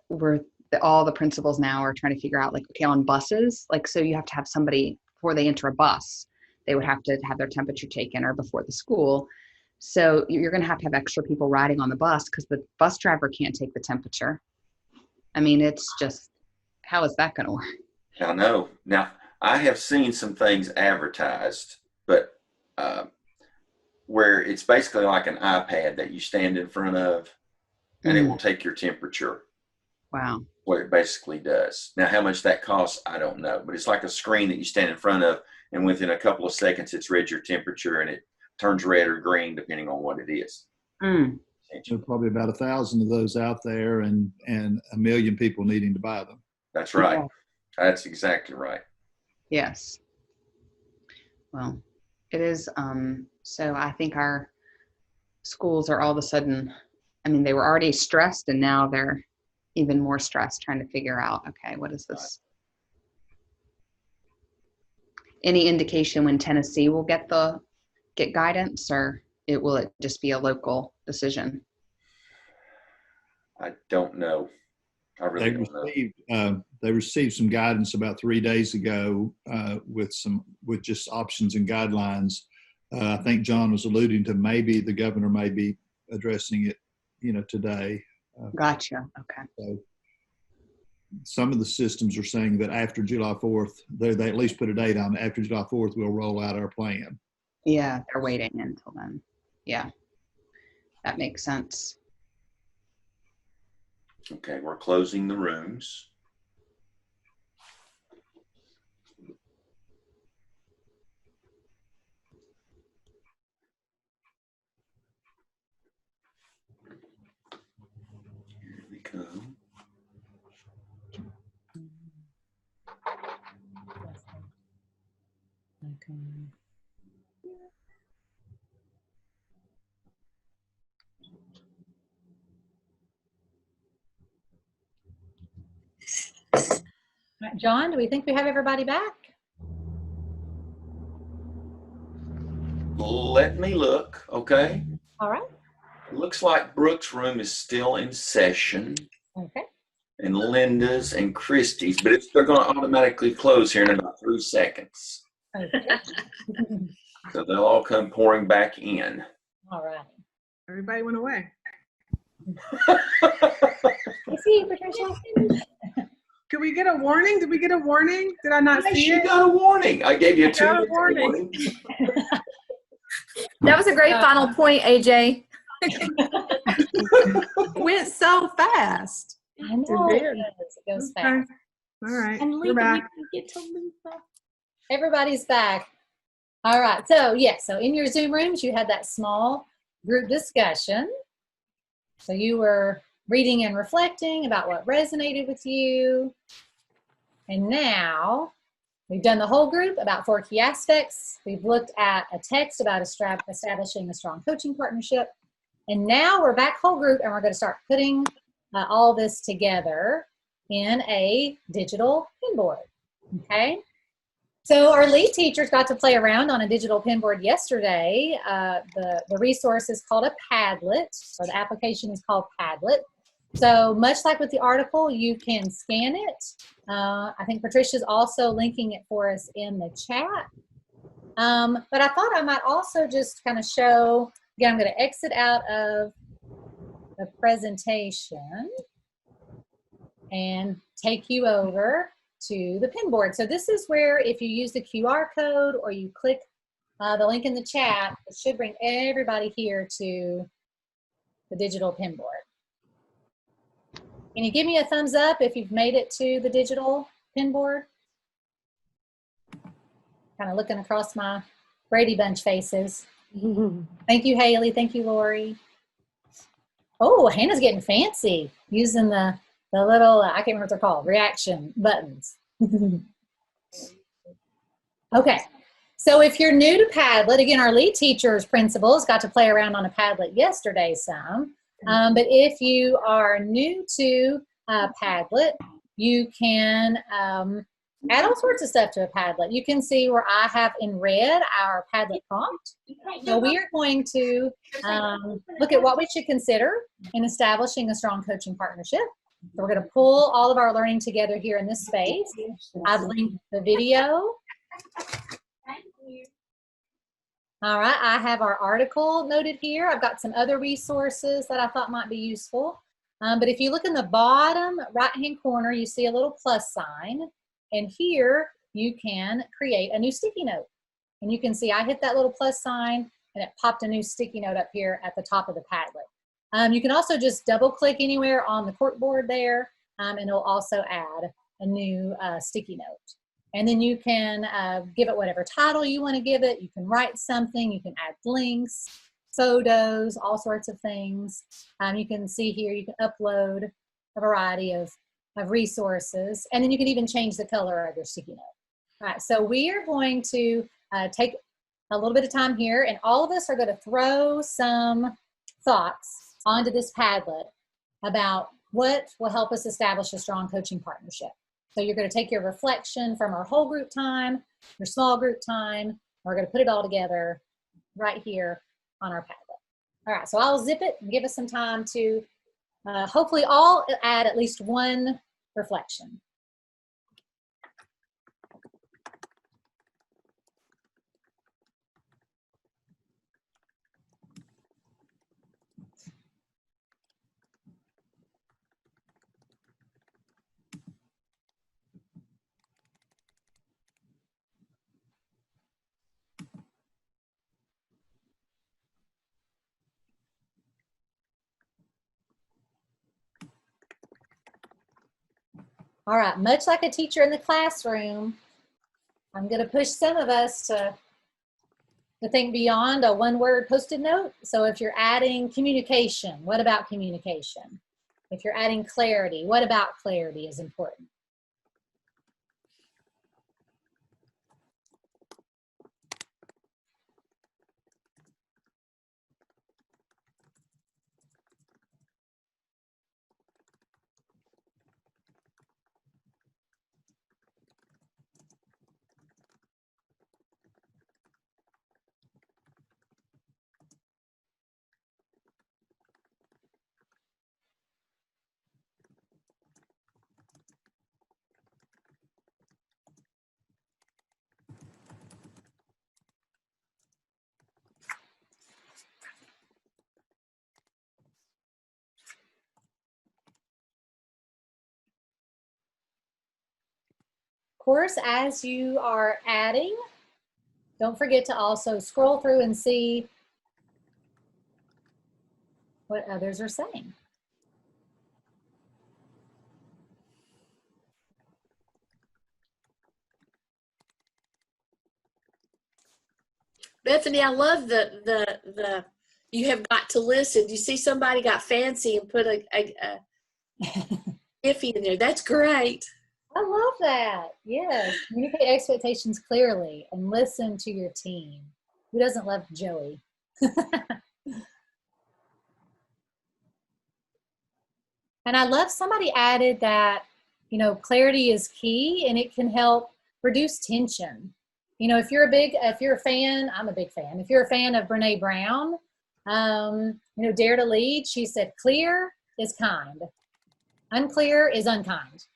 S14: all the principals now are trying to figure out, like, okay, on buses, like, so you have to have somebody before they enter a bus, they would have to have their temperature taken, or before the school. So you're going to have extra people riding on the bus because the bus driver can't take the temperature. I mean, it's just, how is that going to work?
S9: I know. Now, I have seen some things advertised, but where it's basically like an iPad that you stand in front of, and it will take your temperature.
S14: Wow.
S9: What it basically does. Now, how much that costs, I don't know, but it's like a screen that you stand in front of, and within a couple of seconds, it's read your temperature, and it turns red or green depending on what it is.
S2: There are probably about 1,000 of those out there, and 1 million people needing to buy them.
S9: That's right. Yeah. That's exactly right.
S14: Yes. Well, it is. So I think our schools are all of a sudden, I mean, they were already stressed, and now they're even more stressed trying to figure out, okay, what is this? Any indication when Tennessee will get guidance, or will it just be a local decision?
S9: I don't know. I really don't know.
S2: They received some guidance about 3 days ago with just options and guidelines. I think John was alluding to maybe the governor may be addressing it, today.
S14: Gotcha. Okay.
S2: So some of the systems are saying that after July 4th, they at least put a date on. After July 4th, we'll roll out our plan.
S14: Yeah, they're waiting until then. Yeah, that makes sense.
S9: Okay, we're closing the rooms. Here we go.
S1: Okay. All right, John, do we think we have everybody back?
S9: Let me look, okay?
S1: All right.
S9: Looks like Brooke's room is still in session.
S1: Okay.
S9: And Linda's and Christie's, but they're going to automatically close here in about 3 seconds.
S1: Okay.
S9: So they'll all come pouring back in.
S1: All right.
S6: Everybody went away.
S1: I see, Patricia.
S6: Could we get a warning? Did we get a warning? Did I not see
S9: You
S6: it?
S9: got a warning. I gave you a
S6: warning.
S11: That was a great final point, AJ.
S13: Went so fast.
S1: I know
S6: It
S1: it
S6: did.
S1: does. It goes
S6: Okay.
S1: fast.
S6: All right.
S13: And
S6: We're
S13: Lisa, we
S6: back.
S13: can get to Lisa.
S1: Everybody's back. All right. So, yes. So, in your Zoom rooms, you had that small group discussion. So, you were reading and reflecting about what resonated with you. And now, we've done the whole group about 4 key aspects. We've looked at a text about establishing a strong coaching partnership. And now we're back whole group, and we're going to start putting all this together in a digital pinboard, okay? So our lead teachers got to play around on a digital pinboard yesterday. The resource is called a Padlet, or the application is called Padlet. So much like with the article, you can scan it. I think Patricia's also linking it for us in the chat. But I thought I might also just kind of show, again, I'm going to exit out of the presentation and take you over to the pinboard. So this is where if you use the QR code or you click the link in the chat, it should bring everybody here to the digital pinboard. Can you give me a thumbs up if you've made it to the digital pinboard? Kind of looking across my Brady Bunch faces. Thank you, Haley. Thank you, Lori. Oh, Hannah's getting fancy using the little, I can't remember what they're called, reaction buttons. Okay, so if you're new to Padlet, again, our lead teacher's principals got to play around on a Padlet yesterday some. But if you are new to Padlet, you can add all sorts of stuff to a Padlet. You can see where I have in red our Padlet prompt. So we are going to look at what we should consider in establishing a strong coaching partnership. So we're going to pull all of our learning together here in this space. I've linked the video. All right, I have our article noted here. I've got some other resources that I thought might be useful. But if you look in the bottom right-hand corner, you see a little plus sign. And here you can create a new sticky note. And you can see I hit that little plus sign and it popped a new sticky note up here at the top of the Padlet. You can also just double click anywhere on the corkboard there and it'll also add a new sticky note. And then you can give it whatever title you want to give it. You can write something, you can add links, photos, all sorts of things. You can see here you can upload a variety of resources, and then you can even change the color of your sticky note. All right, so we are going to take a little bit of time here, and all of us are going to throw some thoughts onto this Padlet about what will help us establish a strong coaching partnership. So you're going to take your reflection from our whole group time, your small group time, and we're going to put it all together right here on our Padlet. All right, so I'll zip it and give us some time to hopefully all add at least one reflection. All right, much like a teacher in the classroom, I'm going to push some of us to think beyond a one-word Post-it note. So if you're adding communication, what about communication? If you're adding clarity, what about clarity is important? Of course, as you are adding, don't forget to also scroll through and see what others are saying.
S5: Bethany, I love the you have got to listen. You see somebody got fancy and put a iffy in there. That's great.
S1: I love that. Yes, communicate expectations clearly and listen to your team. Who doesn't love Joey? And I love somebody added that, you know, clarity is key, and it can help reduce tension. You know, if you're a fan, I'm a big fan. If you're a fan of Brene Brown, you know, Dare to Lead, she said, clear is kind, unclear is unkind.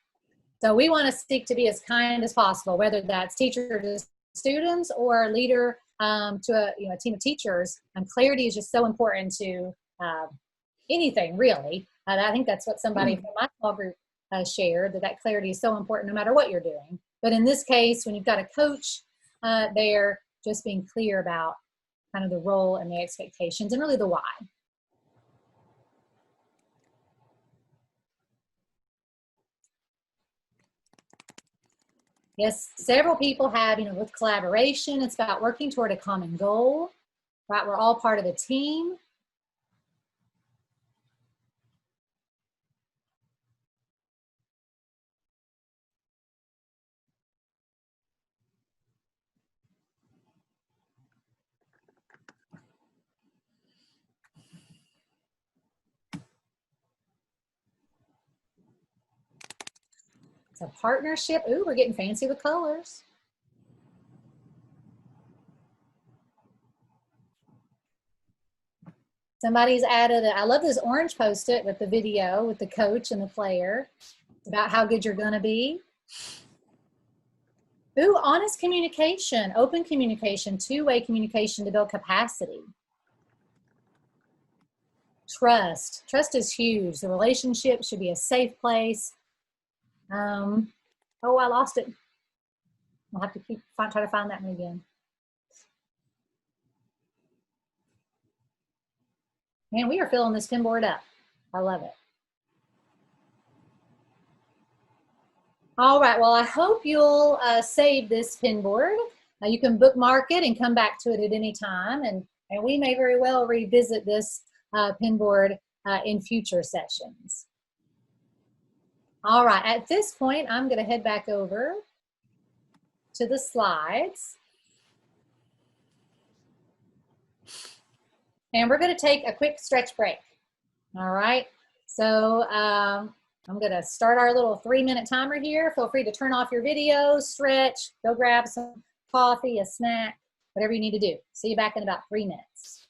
S1: So we want to seek to be as kind as possible, whether that's teacher to students or leader to a team of teachers. And clarity is just so important to anything, really. I think that's what somebody from my small group shared, that clarity is so important no matter what you're doing. But in this case, when you've got a coach there, just being clear about kind of the role and the expectations and really the why. Yes, several people have, you know, with collaboration, it's about working toward a common goal, right? We're all part of a team. It's a partnership. Ooh, we're getting fancy with colors. Somebody's added, I love this orange post-it with the video with the coach and the player about how good you're gonna be. Ooh, honest communication, open communication, two-way communication to build capacity. Trust. Trust is huge. The relationship should be a safe place. Oh, I lost it. I'll have to try to find that one again. Man, we are filling this pin board up. I love it. All right, well, I hope you'll save this pin board. You can bookmark it and come back to it at any time, and we may very well revisit this pin board in future sessions. All right, at this point, I'm gonna head back over to the slides. And we're going to take a quick stretch break. All right. So I'm going to start our little 3-minute timer here. Feel free to turn off your video, stretch, go grab some coffee, a snack, whatever you need to do. See you back in about 3 minutes.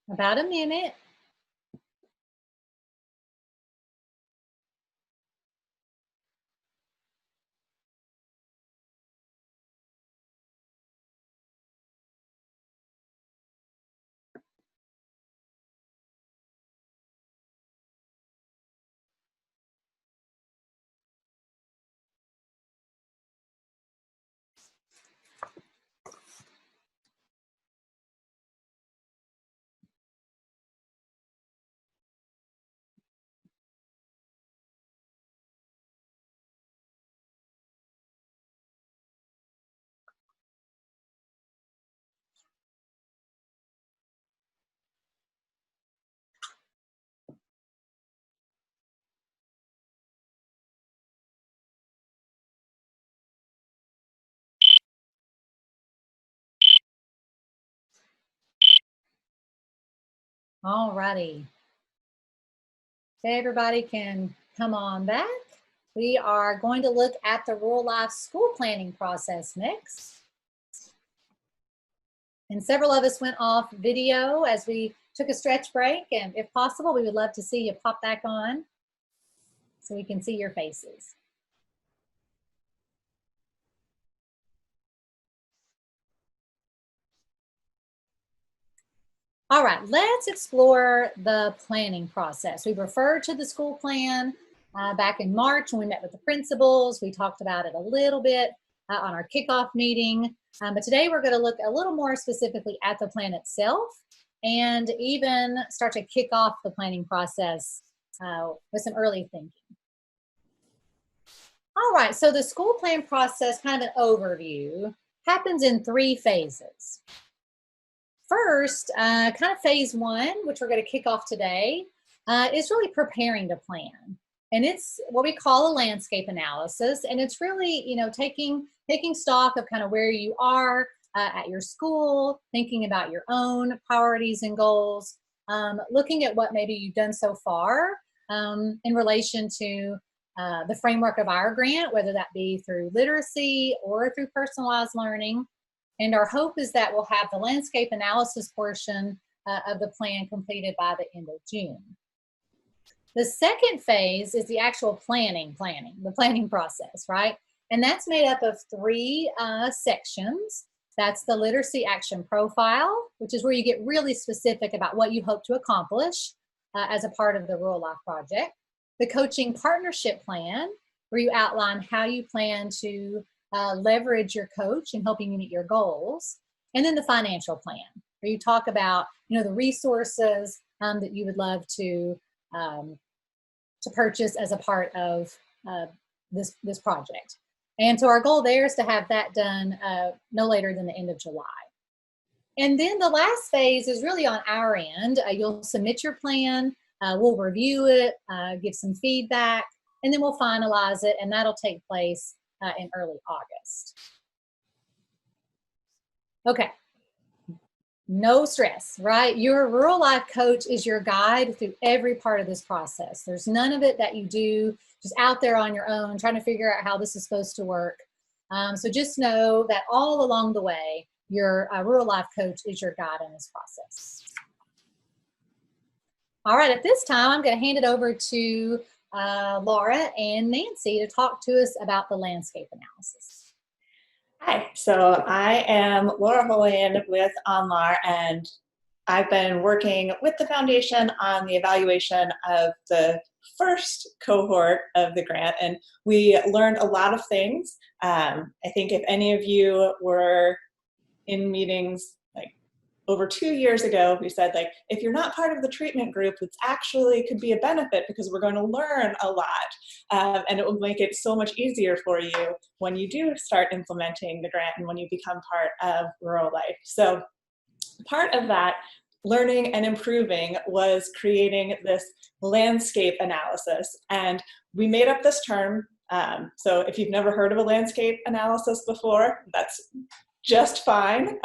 S1: About a minute. All righty. Okay, everybody can come on back. We are going to look at the rural life school planning process next. And several of us went off video as we took a stretch break, and if possible, we would love to see you pop back on so we can see your faces. All right, let's explore the planning process. We referred to the school plan back in March when we met with the principals. We talked about it a little bit on our kickoff meeting. But today we're going to look a little more specifically at the plan itself and even start to kick off the planning process with some early thinking. All right, so the school plan process, kind of an overview, happens in 3 phases. First, kind of phase 1, which we're going to kick off today, is really preparing to plan. And it's what we call a landscape analysis. And it's really, you know, taking stock of kind of where you are at your school, thinking about your own priorities and goals, looking at what maybe you've done so far in relation to the framework of our grant, whether that be through literacy or through personalized learning. And our hope is that we'll have the landscape analysis portion of the plan completed by the end of June. The second phase is the actual planning, the planning process, right? And that's made up of 3 sections. That's the literacy action profile, which is where you get really specific about what you hope to accomplish as a part of the Rural Life Project. The coaching partnership plan, where you outline how you plan to leverage your coach in helping you meet your goals. And then the financial plan, where you talk about, you know, the resources that you would love to purchase as a part of this project. And so our goal there is to have that done no later than the end of July. And then the last phase is really on our end. You'll submit your plan, we'll review it, give some feedback, and then we'll finalize it, and that'll take place in early August. Okay. No stress, right? Your rural life coach is your guide through every part of this process. There's none of it that you do just out there on your own, trying to figure out how this is supposed to work. So just know that all along the way, your rural life coach is your guide in this process. All right, at this time, I'm going to hand it over to Laura and Nancy to talk to us about the landscape analysis.
S15: Hi, so I am Laura Holian with OnLAR, and I've been working with the foundation on the evaluation of the first cohort of the grant, and we learned a lot of things. I think if any of you were in meetings like over 2 years ago, we said, like, if you're not part of the treatment group, it's actually could be a benefit because we're going to learn a lot, and it will make it so much easier for you when you do start implementing the grant and when you become part of rural life. So part of that learning and improving was creating this landscape analysis, and we made up this term. So if you've never heard of a landscape analysis before, that's just fine.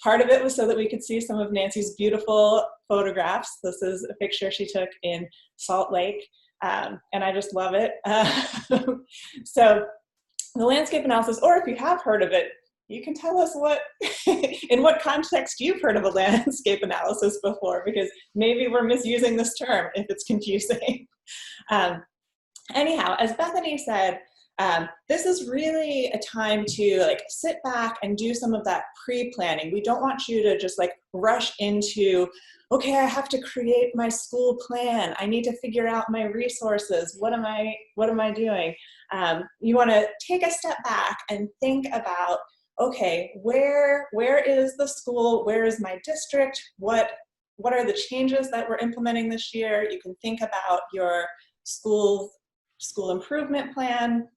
S15: Part of it was so that we could see some of Nancy's beautiful photographs. This is a picture she took in Salt Lake, and I just love it. So the landscape analysis, or if you have heard of it, you can tell us what, in what context you've heard of a landscape analysis before, because maybe we're misusing this term if it's confusing. Anyhow, as Bethany said, this is really a time to like sit back and do some of that pre-planning. We don't want you to just like rush into, okay, I have to create my school plan. I need to figure out my resources. What am I doing? You want to take a step back and think about, okay, where is the school? Where is my district? What are the changes that we're implementing this year? You can think about your school improvement plan.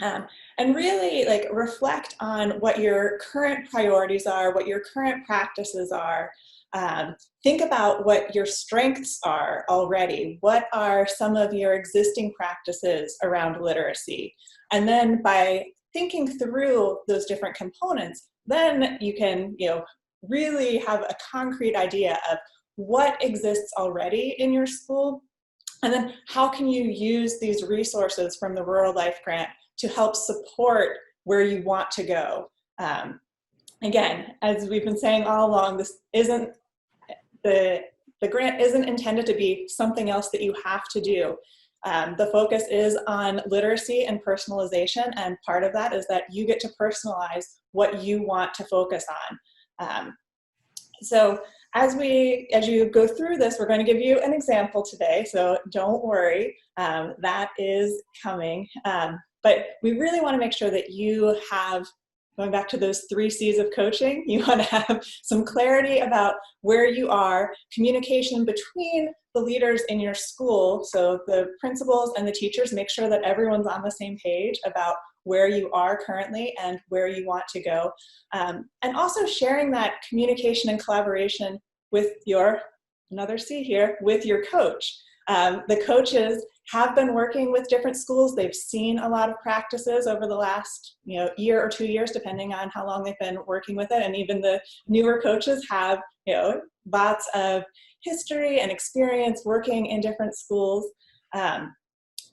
S15: And really like reflect on what your current priorities are, what your current practices are. Think about what your strengths are already. What are some of your existing practices around literacy? And then by thinking through those different components, then you can, really have a concrete idea of what exists already in your school, and then how can you use these resources from the Rural Life Grant to help support where you want to go. Again, as we've been saying all along, this isn't the grant isn't intended to be something else that you have to do. The focus is on literacy and personalization, and part of that is that you get to personalize what you want to focus on. So as you go through this, we're going to give you an example today, so don't worry, that is coming. But we really want to make sure that you have, going back to those 3 C's of coaching, you want to have some clarity about where you are, communication between the leaders in your school, so the principals and the teachers, make sure that everyone's on the same page about where you are currently and where you want to go. And also sharing that communication and collaboration with your, another C here, with your coach. The coaches have been working with different schools. They've seen a lot of practices over the last year or 2 years, depending on how long they've been working with it. And even the newer coaches have lots of history and experience working in different schools.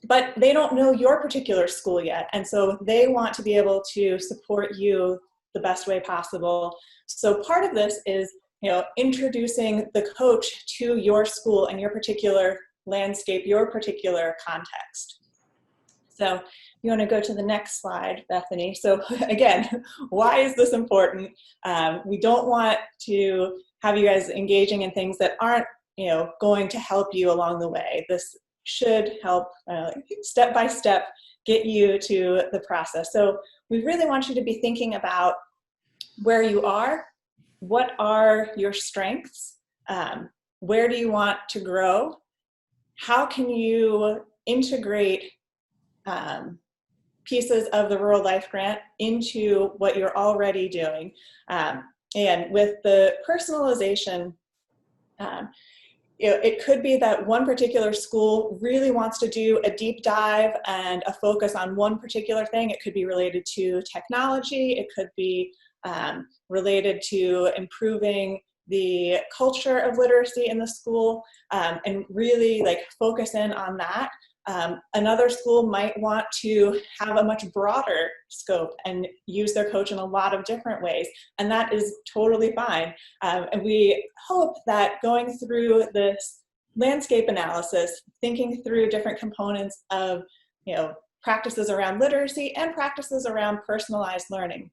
S15: But they don't know your particular school yet. And so they want to be able to support you the best way possible. So part of this is introducing the coach to your school and your particular landscape, your particular context. So you want to go to the next slide, Bethany. So again, why is this important? We don't want to have you guys engaging in things that aren't going to help you along the way. This should help step by step get you to the process. So we really want you to be thinking about where you are, what are your strengths, where do you want to grow, how can you integrate pieces of the Rural Life Grant into what you're already doing. And with the personalization, it could be that one particular school really wants to do a deep dive and a focus on one particular thing. It could be related to technology. It could be related to improving the culture of literacy in the school, and really focus in on that. Another school might want to have a much broader scope and use their coach in a lot of different ways, and that is totally fine. And we hope that going through this landscape analysis, thinking through different components of practices around literacy and practices around personalized learning,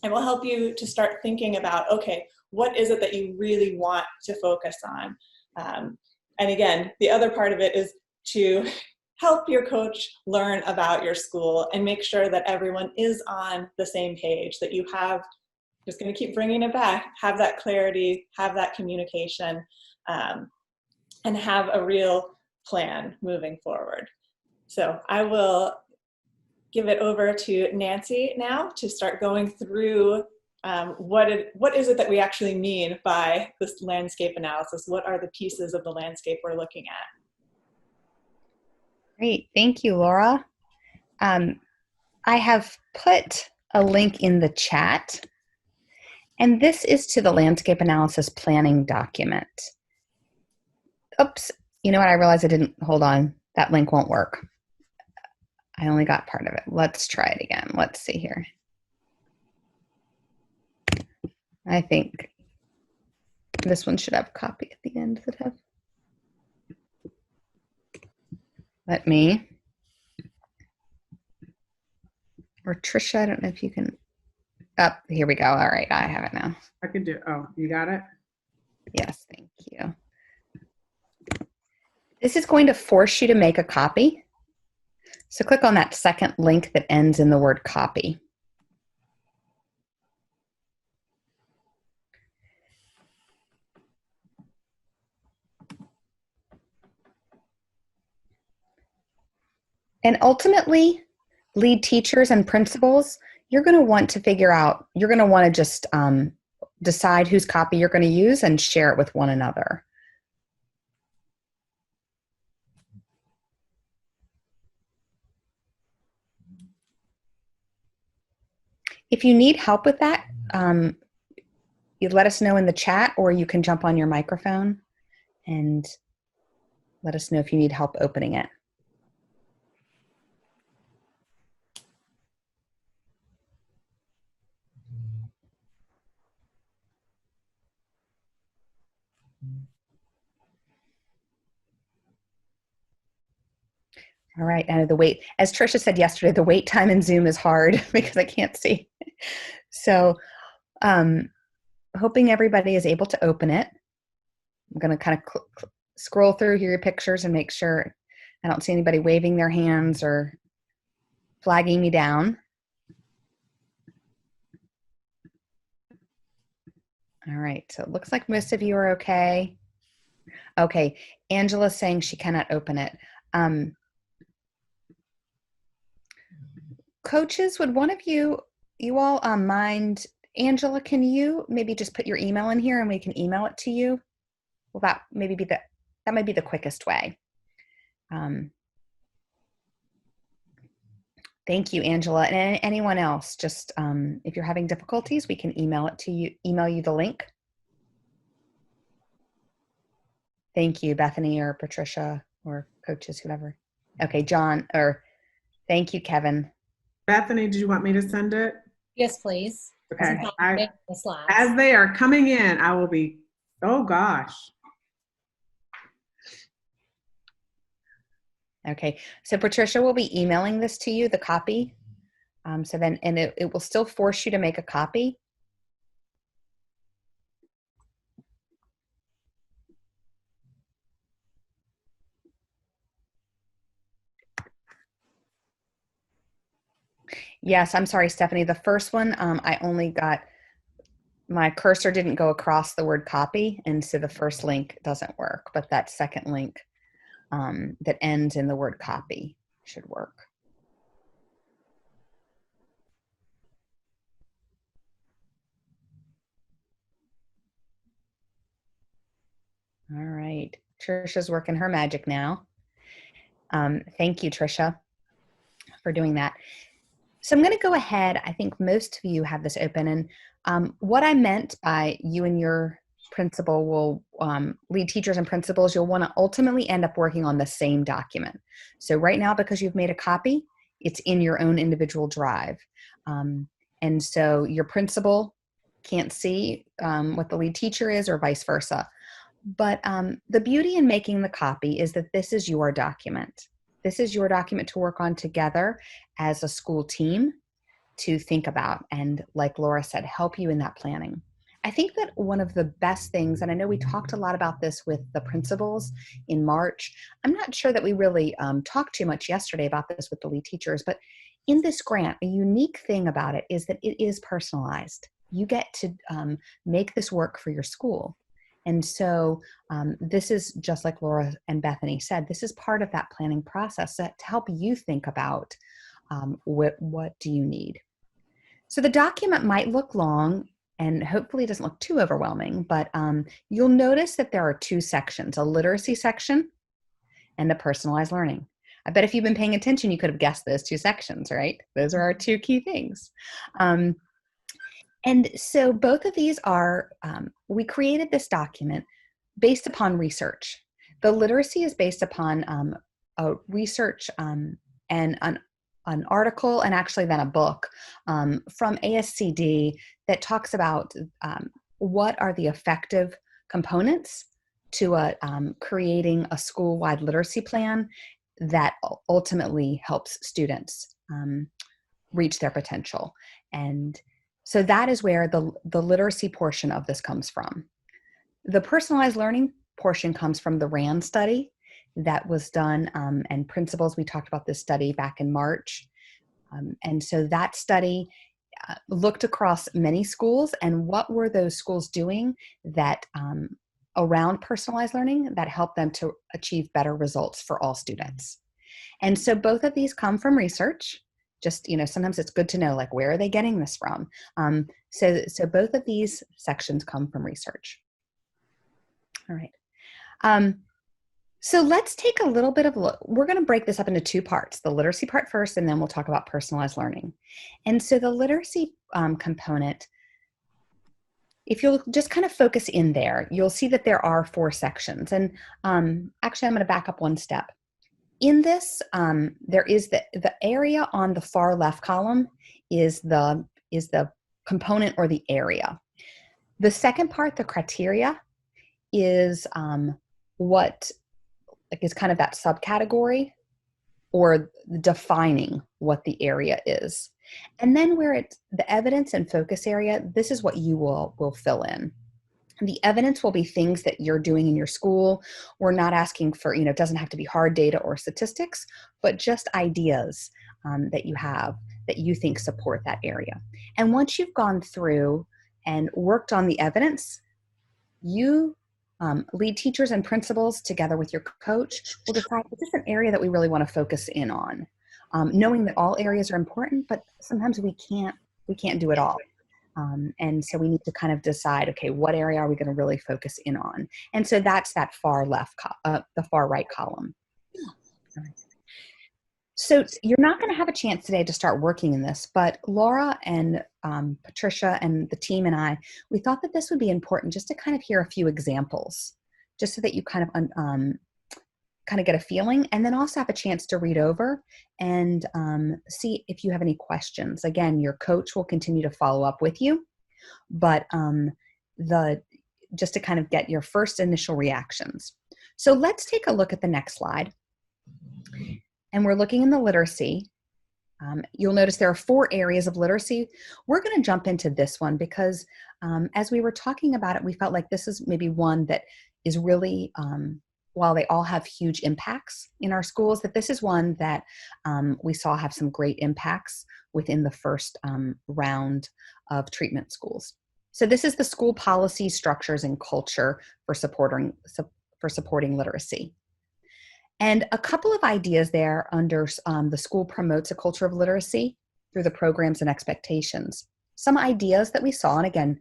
S15: it will help you to start thinking about, okay, what is it that you really want to focus on? And again, the other part of it is to help your coach learn about your school and make sure that everyone is on the same page, that you have, just going to keep bringing it back, have that clarity, have that communication, and have a real plan moving forward. So I will give it over to Nancy now to start going through what is it that we actually mean by this landscape analysis? What are the pieces of the landscape we're looking at?
S8: Great, thank you, Laura. I have put a link in the chat, and this is to the landscape analysis planning document. Oops, you know what, I realized I didn't, hold on, that link won't work. I only got part of it. Let's try it again. Let's see here. I think this one should have a copy at the end. Let me, or Trisha, I don't know if you can, here we go. All right, I have it now.
S6: I can do, oh, you got it?
S8: Yes, thank you. This is going to force you to make a copy. So click on that second link that ends in the word copy. And ultimately, lead teachers and principals, you're going to want to figure out, you're going to want to just decide whose copy you're going to use and share it with one another. If you need help with that, you let us know in the chat, or you can jump on your microphone and let us know if you need help opening it. All right, I know the wait, as Trisha said yesterday, the wait time in Zoom is hard because I can't see. So hoping everybody is able to open it. I'm going to kind of scroll through here your pictures and make sure I don't see anybody waving their hands or flagging me down. All right, so it looks like most of you are okay. Okay, Angela's saying she cannot open it. Coaches, would one of you all mind, Angela, can you maybe just put your email in here and we can email it to you? Well, that might be the quickest way. Thank you, Angela. And anyone else, just if you're having difficulties, we can email it to you, email you the link. Thank you, Bethany or Patricia or coaches, whoever. Okay, John, or thank you, Kevin.
S6: Bethany, do you want me to send it?
S1: Yes, please.
S6: Okay.
S1: The slides.
S6: As they are coming in, I will be, oh gosh.
S8: Okay, so Patricia will be emailing this to you, the copy. So then, and it will still force you to make a copy. Yes, I'm sorry, Stephanie. The first one, I only got, my cursor didn't go across the word copy, and so the first link doesn't work, but that second link that ends in the word copy should work. All right, Trisha's working her magic now. Thank you, Trisha, for doing that. So I'm going to go ahead. I think most of you have this open, and what I meant by you and your principal will lead teachers and principals, you'll want to ultimately end up working on the same document. So right now, because you've made a copy, it's in your own individual drive. And so your principal can't see what the lead teacher is or vice versa. But the beauty in making the copy is that this is your document. This is your document to work on together as a school team to think about and, like Laura said, help you in that planning. I think that one of the best things, and I know we talked a lot about this with the principals in March. I'm not sure that we really talked too much yesterday about this with the lead teachers, but in this grant, a unique thing about it is that it is personalized. You get to make this work for your school. And so this is just like Laura and Bethany said, this is part of that planning process to help you think about what do you need. So the document might look long and hopefully it doesn't look too overwhelming, but you'll notice that there are two sections, a literacy section and a personalized learning. I bet if you've been paying attention, you could have guessed those two sections, right? Those are our two key things. And so both of these are, we created this document based upon research. The literacy is based upon a research and an article and actually then a book from ASCD that talks about what are the effective components to creating a school-wide literacy plan that ultimately helps students reach their potential. And so that is where the literacy portion of this comes from. The personalized learning portion comes from the RAND study that was done, and principals, we talked about this study back in March. And so that study looked across many schools and what were those schools doing that around personalized learning that helped them to achieve better results for all students. And so both of these come from research. Just, sometimes it's good to know, like, where are they getting this from? So both of these sections come from research. All right. So let's take a little bit of a look. We're going to break this up into two parts, the literacy part first, and then we'll talk about personalized learning. And so the literacy component, if you'll just kind of focus in there, you'll see that there are 4 sections. And actually, I'm going to back up one step. In this, there is the area on the far left column is the component or the area. The second part, the criteria, is what is kind of that subcategory or defining what the area is. And then where it's the evidence and focus area, this is what you will fill in. The evidence will be things that you're doing in your school. We're not asking for, it doesn't have to be hard data or statistics, but just ideas that you have that you think support that area. And once you've gone through and worked on the evidence, you lead teachers and principals together with your coach will decide, is this an area that we really want to focus in on? Knowing that all areas are important, but sometimes we can't do it all. And so we need to kind of decide, okay, what area are we going to really focus in on? And so that's that far left, the far right column. So you're not going to have a chance today to start working in this, but Laura and Patricia and the team and I, we thought that this would be important just to kind of hear a few examples, just so that you kind of get a feeling, and then also have a chance to read over and see if you have any questions. Again, your coach will continue to follow up with you, but just to kind of get your first initial reactions. So let's take a look at the next slide. And we're looking in the literacy. You'll notice there are 4 areas of literacy. We're going to jump into this one because as we were talking about it, we felt like this is maybe one that is really, while they all have huge impacts in our schools, that this is one that we saw have some great impacts within the first round of treatment schools. So this is the school policy, structures, and culture for supporting literacy. And a couple of ideas there under the school promotes a culture of literacy through the programs and expectations. Some ideas that we saw, and again,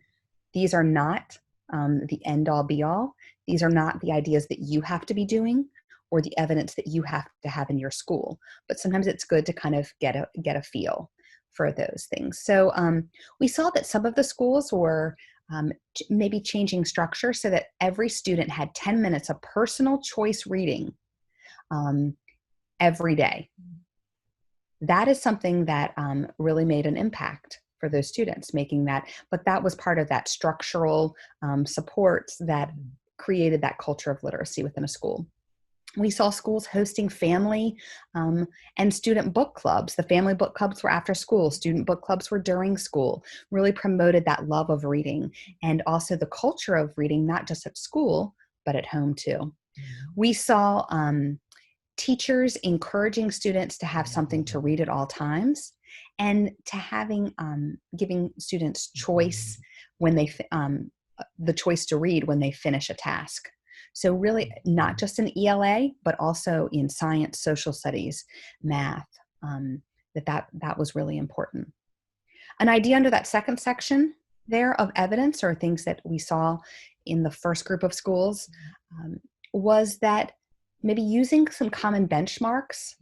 S8: these are not the end-all be-all. These are not the ideas that you have to be doing or the evidence that you have to have in your school. But sometimes it's good to kind of get a feel for those things. So we saw that some of the schools were maybe changing structure so that every student had 10 minutes of personal choice reading every day. That is something that really made an impact for those students, making that, but that was part of that structural supports that created that culture of literacy within a school. We saw schools hosting family and student book clubs. The family book clubs were after school. Student book clubs were during school, really promoted that love of reading and also the culture of reading, not just at school, but at home too. We saw teachers encouraging students to have something to read at all times and to giving students choice when they, the choice to read when they finish a task. So really not just in ELA, but also in science, social studies, math, that was really important. An idea under that second section there of evidence or things that we saw in the first group of schools was that maybe using some common benchmarks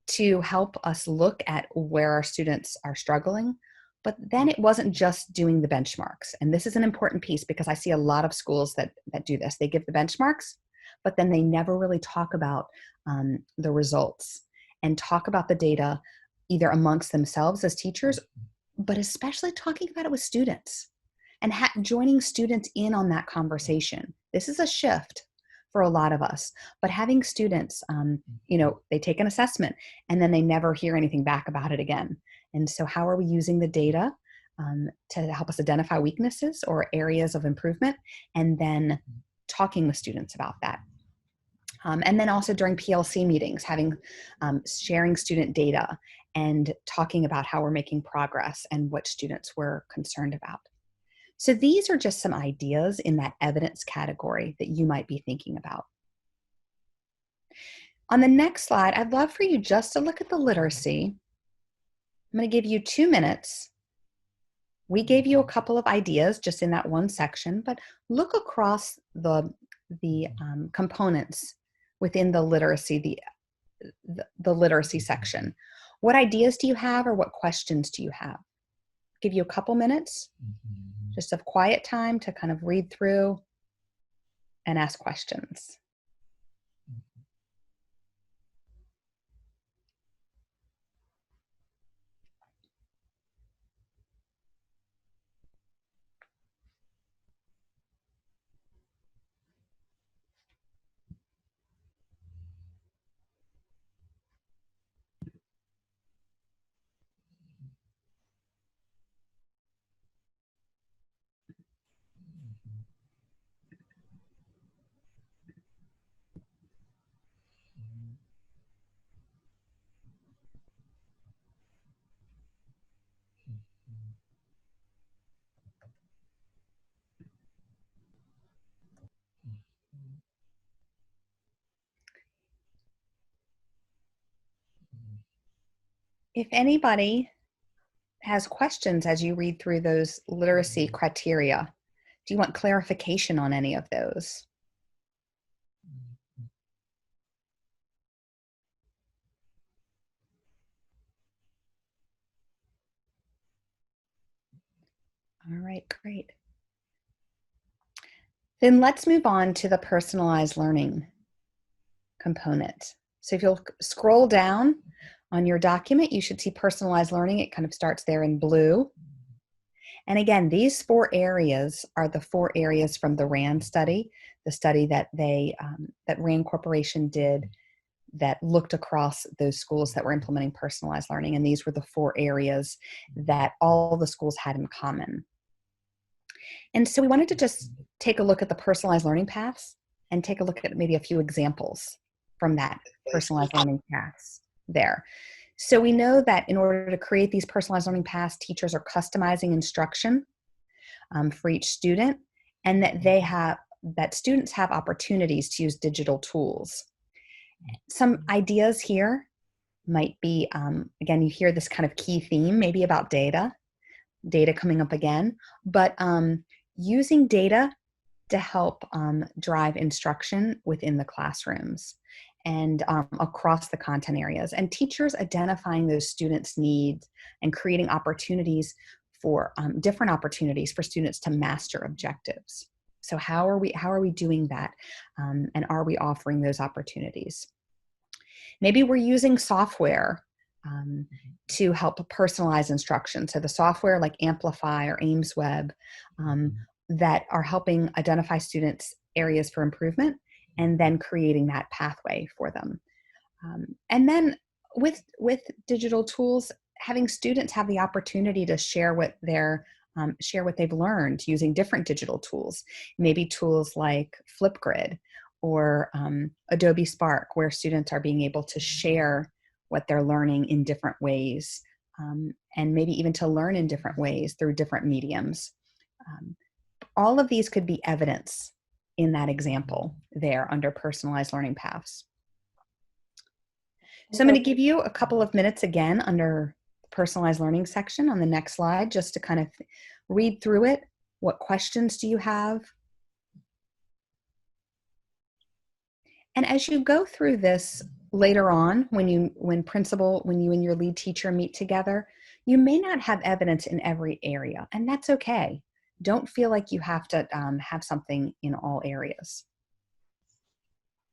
S8: to help us look at where our students are struggling. But then it wasn't just doing the benchmarks. And this is an important piece because I see a lot of schools that do this. They give the benchmarks, but then they never really talk about the results and talk about the data either amongst themselves as teachers, but especially talking about it with students and joining students in on that conversation. This is a shift for a lot of us, but having students, they take an assessment and then they never hear anything back about it again. And so how are we using the data to help us identify weaknesses or areas of improvement and then talking with students about that. And then also during PLC meetings, sharing student data and talking about how we're making progress and what students were concerned about. So these are just some ideas in that evidence category that you might be thinking about. On the next slide, I'd love for you just to look at the literacy. I'm going to give you 2 minutes. We gave you a couple of ideas just in that one section, but look across the components within the literacy, the literacy section. What ideas do you have or what questions do you have? Give you a couple minutes. just of quiet time to kind of read through and ask questions. If anybody has questions as you read through those literacy criteria, do you want clarification on any of those? All right, great. Then let's move on to the personalized learning component. So if you'll scroll down on your document, you should see personalized learning. It kind of starts there in blue. And again, these 4 areas are the 4 areas from the RAND study, the study that that RAND Corporation did that looked across those schools that were implementing personalized learning. And these were the 4 areas that all the schools had in common. And so we wanted to just take a look at the personalized learning paths and take a look at maybe a few examples from that personalized learning paths there. So we know that in order to create these personalized learning paths, teachers are customizing instruction for each student, and that students have opportunities to use digital tools. Some ideas here might be, again, you hear this kind of key theme, maybe about data coming up again, but using data to help drive instruction within the classrooms and across the content areas, and teachers identifying those students' needs and creating opportunities for different opportunities for students to master objectives. So how are we doing that, and are we offering those opportunities? Maybe we're using software to help personalize instruction. So the software like Amplify or AimsWeb that are helping identify students' areas for improvement and then creating that pathway for them. And then with digital tools, having students have the opportunity to share what they've learned using different digital tools, maybe tools like Flipgrid or Adobe Spark, where students are being able to share what they're learning in different ways, and maybe even to learn in different ways through different mediums. All of these could be evidence in that example there under personalized learning paths. So I'm going to give you a couple of minutes again under the personalized learning section on the next slide, just to kind of read through it. What questions do you have? And as you go through this later on, when you and your lead teacher meet together, you may not have evidence in every area, and that's okay. Don't feel like you have to have something in all areas.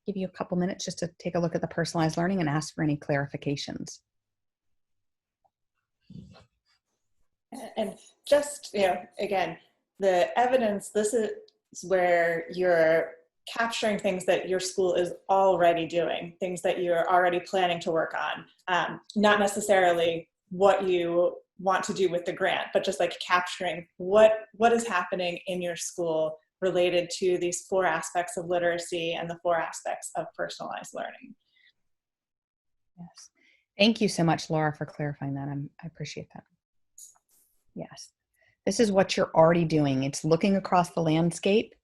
S8: Give you a couple minutes just to take a look at the personalized learning and ask for any clarifications.
S15: And just, again, the evidence, this is where you're capturing things that your school is already doing, things that you're already planning to work on, not necessarily what you want to do with the grant, but just like capturing what is happening in your school related to these 4 aspects of literacy and the 4 aspects of personalized learning.
S8: Yes. Thank you so much, Laura, for clarifying that. I appreciate that. Yes. This is what you're already doing. It's looking across the landscape.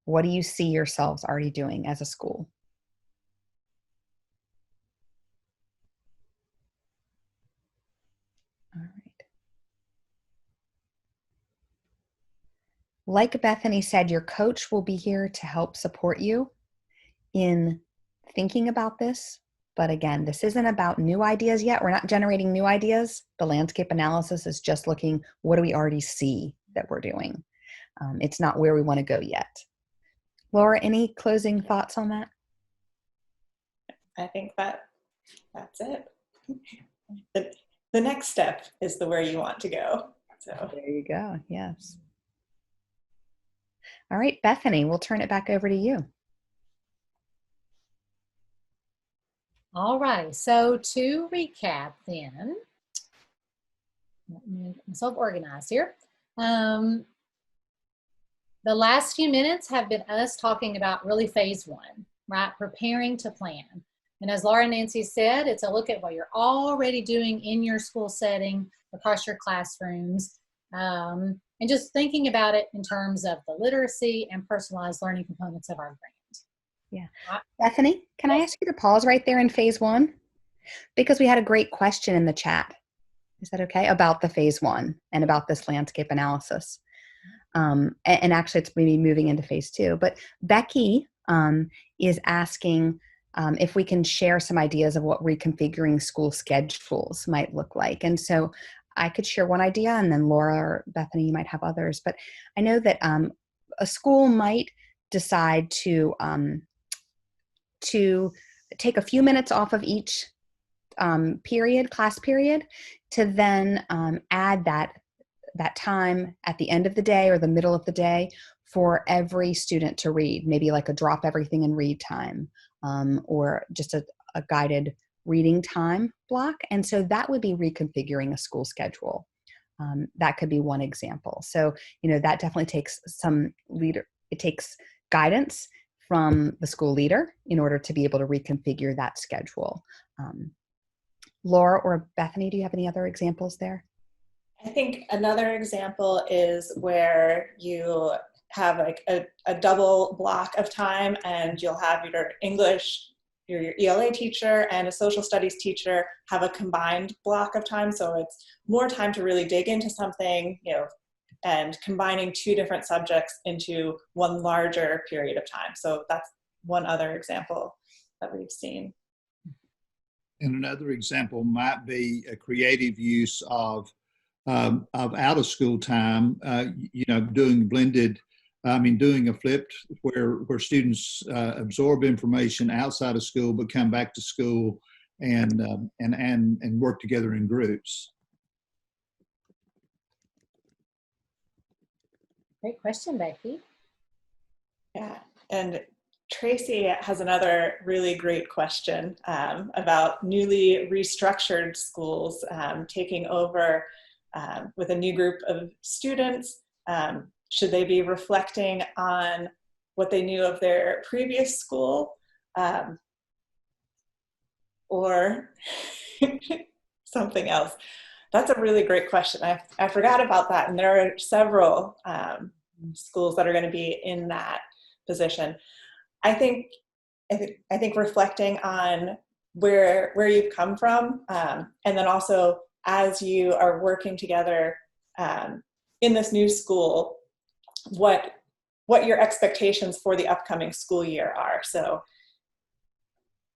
S8: What do you see yourselves already doing as a school? All right. Like Bethany said, your coach will be here to help support you in thinking about this. But again, this isn't about new ideas yet. We're not generating new ideas. The landscape analysis is just looking, what do we already see that we're doing. It's not where we want to go yet. Laura, any closing thoughts on that?
S15: I think that's it. The next step is the where you want to go. So
S8: there you go. Yes. All right, Bethany, we'll turn it back over to you.
S1: All right, so to recap then, let me get myself organized here. The last few minutes have been us talking about really phase one, right? Preparing to plan. And as Laura and Nancy said, it's a look at what you're already doing in your school setting, across your classrooms, and just thinking about it in terms of the literacy and personalized learning components of our grant.
S8: Yeah. Bethany, can I ask you to pause right there in phase one? Because we had a great question in the chat. Is that okay? About the phase one and about this landscape analysis. And actually it's maybe moving into phase two. But Becky is asking if we can share some ideas of what reconfiguring school schedules might look like. And so I could share one idea, and then Laura or Bethany, you might have others. But I know that a school might decide to take a few minutes off of each class period, to then add that time at the end of the day or the middle of the day for every student to read, maybe like a drop everything and read time, or just a guided reading time block. And so that would be reconfiguring a school schedule. That could be one example. So, that definitely takes it takes guidance from the school leader in order to be able to reconfigure that schedule. Laura or Bethany, do you have any other examples there?
S15: I think another example is where you have like a double block of time, and you'll have your English, your ELA teacher and a social studies teacher have a combined block of time. So it's more time to really dig into something, and combining two different subjects into one larger period of time. So that's one other example that we've seen.
S2: And another example might be a creative use of out of school time, doing blended, doing a flipped where students absorb information outside of school but come back to school and work together in groups.
S1: Great question, Becky.
S15: Yeah, and Tracy has another really great question about newly restructured schools taking over with a new group of students. Should they be reflecting on what they knew of their previous school, or something else? That's a really great question. I forgot about that, and there are several schools that are going to be in that position. I think reflecting on where you've come from, and then also as you are working together in this new school, what your expectations for the upcoming school year are. So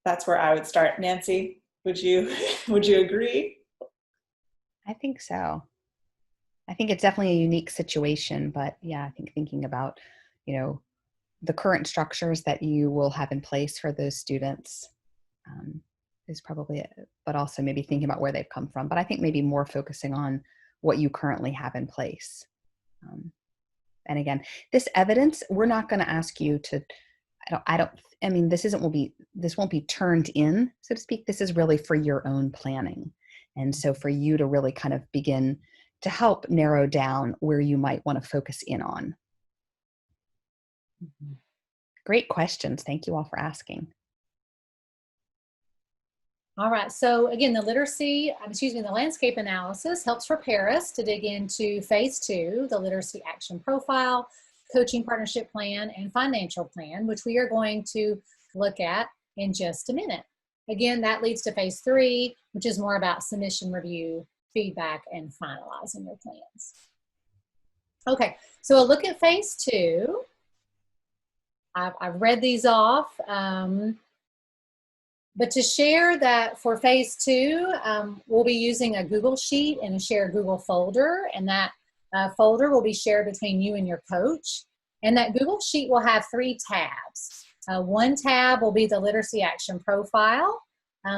S15: that's where I would start. Nancy, would you agree?
S8: I think so. I think it's definitely a unique situation, but yeah, I think thinking about, the current structures that you will have in place for those students is probably it, but also maybe thinking about where they've come from. But I think maybe more focusing on what you currently have in place. And again, this evidence, we're not going to ask you to, this won't be turned in, so to speak. This is really for your own planning. And so for you to really kind of begin to help narrow down where you might want to focus in on. Mm-hmm. Great questions. Thank you all for asking.
S1: All right, so again, the landscape analysis helps prepare us to dig into phase two, the literacy action profile, coaching partnership plan, and financial plan, which we are going to look at in just a minute. Again, that leads to phase three, which is more about submission review, feedback, and finalizing your plans. Okay, so a look at phase two. I've read these off, but to share that for phase two, we'll be using a Google Sheet and a shared Google folder, and that folder will be shared between you and your coach. And that Google Sheet will have 3 tabs. One tab will be the literacy action profile.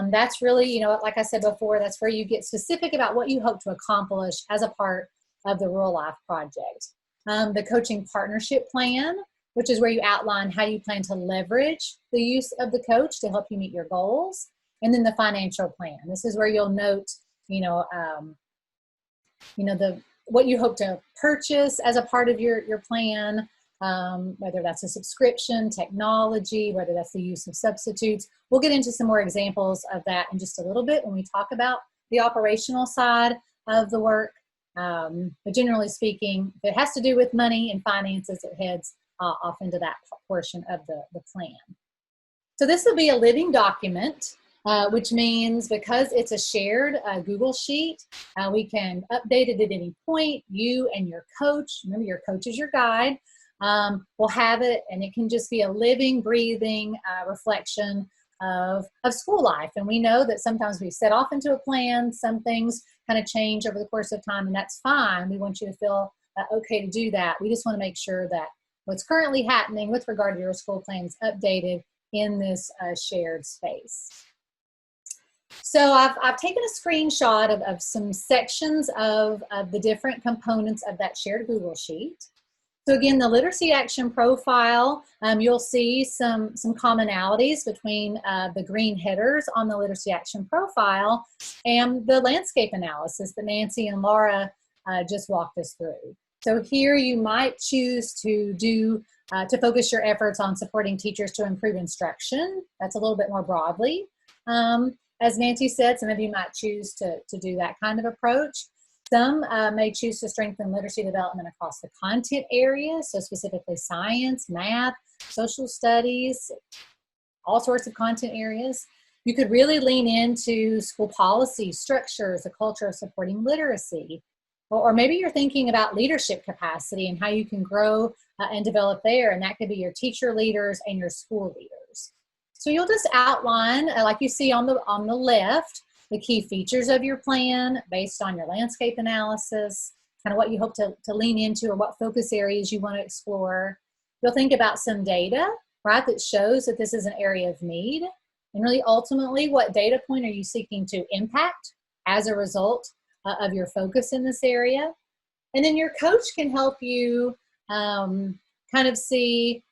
S1: That's really, you know, like I said before, that's where you get specific about what you hope to accomplish as a part of the Rural Life Project. The coaching partnership plan, which is where you outline how you plan to leverage the use of the coach to help you meet your goals. And then the financial plan. This is where you'll note, what you hope to purchase as a part of your plan, whether that's a subscription, technology, whether that's the use of substitutes. We'll get into some more examples of that in just a little bit when we talk about the operational side of the work. But generally speaking, if it has to do with money and finances, it heads off into that portion of the plan. So this will be a living document, which means because it's a shared Google Sheet, we can update it at any point. You and your coach, remember your coach is your guide, will have it, and it can just be a living, breathing reflection of school life. And we know that sometimes we set off into a plan, some things kind of change over the course of time, and that's fine. We want you to feel okay to do that. We just want to make sure that what's currently happening with regard to your school plan is updated in this shared space. So I've taken a screenshot of some sections of the different components of that shared Google Sheet. So again, the literacy action profile, you'll see some commonalities between the green headers on the literacy action profile and the landscape analysis that Nancy and Laura just walked us through. So here you might choose to to focus your efforts on supporting teachers to improve instruction. That's a little bit more broadly. As Nancy said, some of you might choose to do that kind of approach. Some may choose to strengthen literacy development across the content areas, so specifically science, math, social studies, all sorts of content areas. You could really lean into school policy, structures, a culture of supporting literacy. Or maybe you're thinking about leadership capacity and how you can grow and develop there, and that could be your teacher leaders and your school leaders. So you'll just outline, like you see on the left, the key features of your plan based on your landscape analysis, kind of what you hope to lean into or what focus areas you want to explore. You'll think about some data, right, that shows that this is an area of need. And really ultimately, what data point are you seeking to impact as a result of your focus in this area? And then your coach can help you kind of see,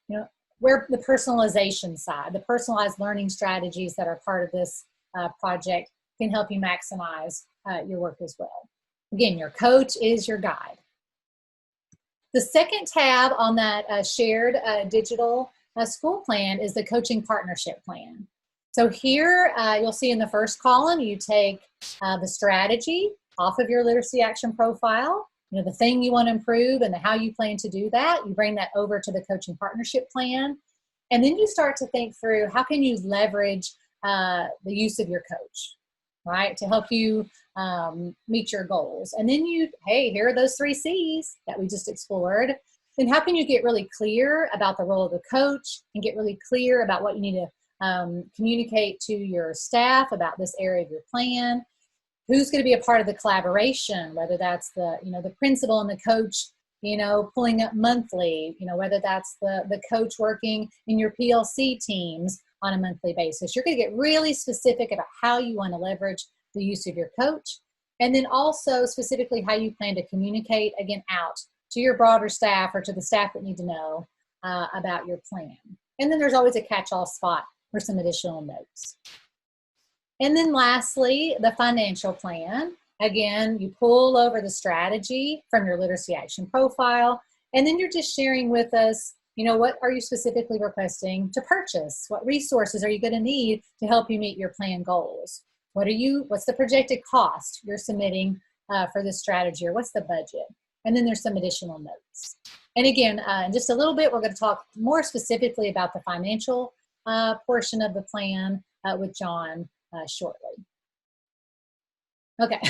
S1: where the personalization side, the personalized learning strategies that are part of this project can help you maximize your work as well. Again, your coach is your guide. The second tab on that shared digital school plan is the coaching partnership plan. So here you'll see in the first column, you take the strategy off of your literacy action profile, the thing you want to improve and how you plan to do that. You bring that over to the coaching partnership plan. And then you start to think through how can you leverage the use of your coach, right, to help you meet your goals. And then here are those 3 C's that we just explored. Then how can you get really clear about the role of the coach and get really clear about what you need to communicate to your staff about this area of your plan? Who's going to be a part of the collaboration, whether that's the principal and the coach, pulling up monthly, whether that's the coach working in your PLC teams on a monthly basis. You're going to get really specific about how you want to leverage the use of your coach. And then also specifically how you plan to communicate, again, out to your broader staff or to the staff that need to know about your plan. And then there's always a catch-all spot for some additional notes. And then lastly, the financial plan. Again, you pull over the strategy from your literacy action profile, and then you're just sharing with us, what are you specifically requesting to purchase? What resources are you going to need to help you meet your plan goals? What's the projected cost you're submitting for this strategy, or what's the budget? And then there's some additional notes. And again, in just a little bit, we're going to talk more specifically about the financial portion of the plan with John shortly. Okay,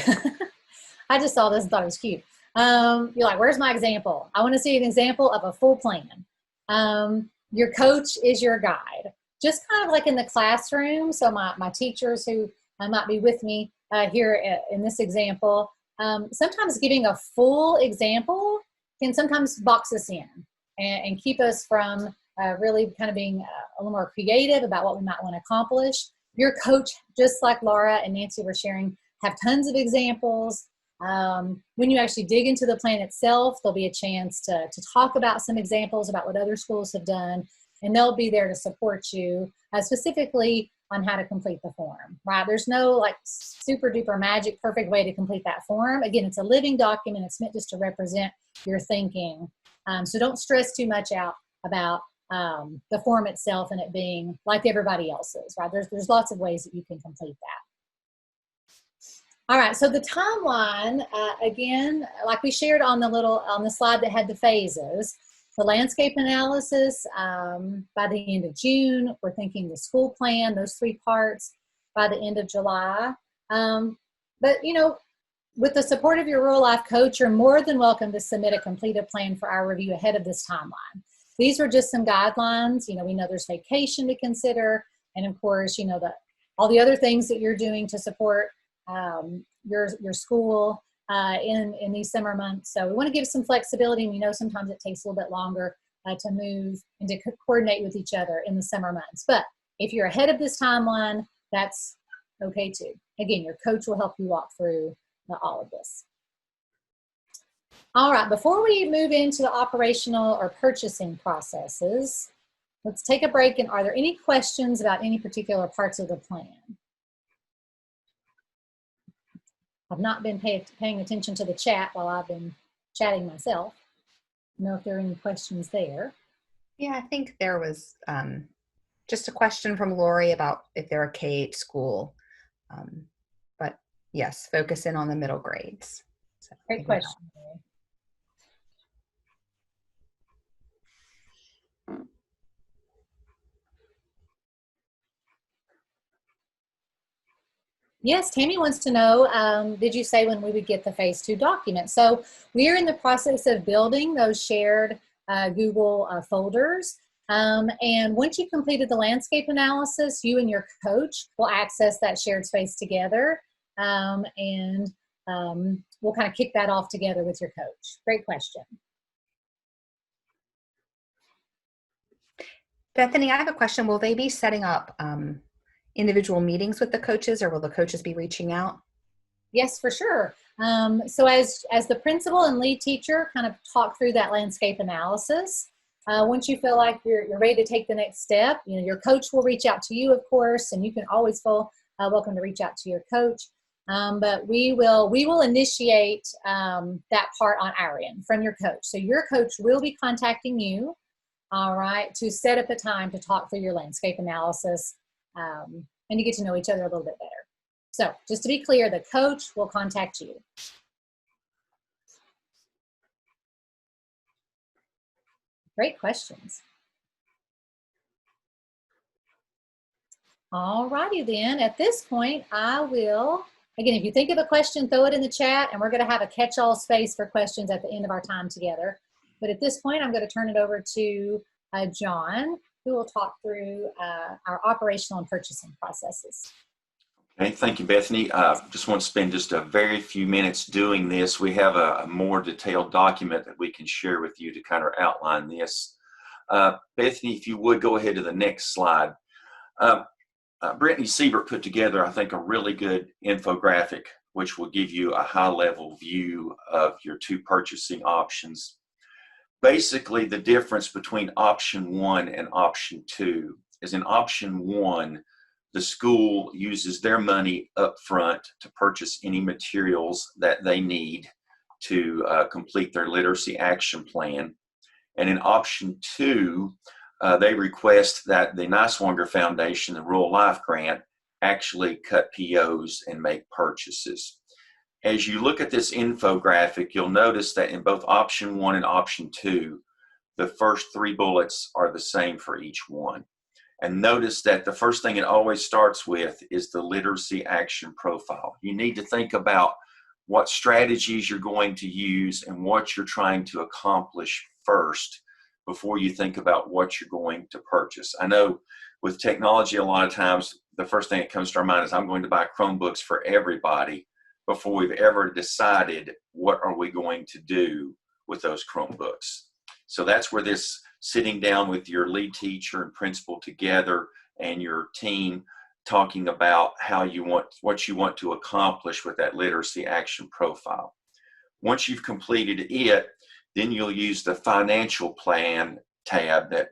S1: I just saw this and thought it was cute. You're like, where's my example? I want to see an example of a full plan. Your coach is your guide. Just kind of like in the classroom, so my teachers who might be with me here in this example, sometimes giving a full example can sometimes box us in and keep us from really kind of being a little more creative about what we might want to accomplish. Your coach, just like Laura and Nancy were sharing, have tons of examples. When you actually dig into the plan itself, there'll be a chance to talk about some examples about what other schools have done, and they'll be there to support you specifically on how to complete the form, right? There's no like super duper magic perfect way to complete that form. Again, it's a living document. It's meant just to represent your thinking. So don't stress too much out about the form itself and it being like everybody else's, right? There's lots of ways that you can complete that. All right, so the timeline, again, like we shared on the slide that had the phases, the landscape analysis by the end of June. We're thinking the school plan, those 3 parts, by the end of July. But, you know, with the support of your rural life coach, you're more than welcome to submit a completed plan for our review ahead of this timeline. These were just some guidelines. You know, we know there's vacation to consider, and of course, you know, all the other things that you're doing to support your school in these summer months. So we want to give some flexibility, and we know sometimes it takes a little bit longer to move and to coordinate with each other in the summer months. But if you're ahead of this timeline, that's okay too. Again, your coach will help you walk through all of this. All right, before we move into the operational or purchasing processes, let's take a break. And are there any questions about any particular parts of the plan? I've not been paying attention to the chat while I've been chatting myself. I don't know if there are any questions there.
S8: Yeah, I think there was just a question from Lori about if they're a K-8 school. But yes, focus in on the middle grades. So
S1: great question. Yes, Tammy wants to know, did you say when we would get the phase 2 document? So we are in the process of building those shared Google folders. And once you've completed the landscape analysis, you and your coach will access that shared space together. And we'll kind of kick that off together with your coach. Great question.
S8: Bethany, I have a question. Will they be setting up individual meetings with the coaches, or will the coaches be reaching out?
S1: Yes, for sure. So as the principal and lead teacher kind of talk through that landscape analysis, once you feel like you're ready to take the next step, you know, your coach will reach out to you, of course, and you can always feel welcome to reach out to your coach. But we will initiate that part on our end from your coach. So your coach will be contacting you, all right, to set up a time to talk through your landscape analysis and to get to know each other a little bit better. So just to be clear, the coach will contact you. Great questions. All righty then, at this point, I will, again, if you think of a question, throw it in the chat, and we're gonna have a catch-all space for questions at the end of our time together. But at this point, I'm gonna turn it over to John, who will talk through our operational and purchasing processes.
S9: Okay, thank you, Bethany. Just want to spend just a very few minutes doing this. We have a more detailed document that we can share with you to kind of outline this. Bethany, if you would go ahead to the next slide. Brittany Siebert put together, I think, a really good infographic, which will give you a high-level view of your 2 purchasing options. Basically, the difference between option 1 and option 2 is in option 1, the school uses their money up front to purchase any materials that they need to complete their literacy action plan. And in option 2, they request that the Niswonger Foundation, the Rural Life Grant, actually cut POs and make purchases. As you look at this infographic, you'll notice that in both option 1 and option 2, the first 3 bullets are the same for each one. And notice that the first thing it always starts with is the literacy action profile. You need to think about what strategies you're going to use and what you're trying to accomplish first before you think about what you're going to purchase. I know with technology, a lot of times, the first thing that comes to our mind is I'm going to buy Chromebooks for everybody. before we've ever decided what are we going to do with those Chromebooks. So that's where this sitting down with your lead teacher and principal together and your team talking about what you want to accomplish with that literacy action profile. Once you've completed it, then you'll use the financial plan tab that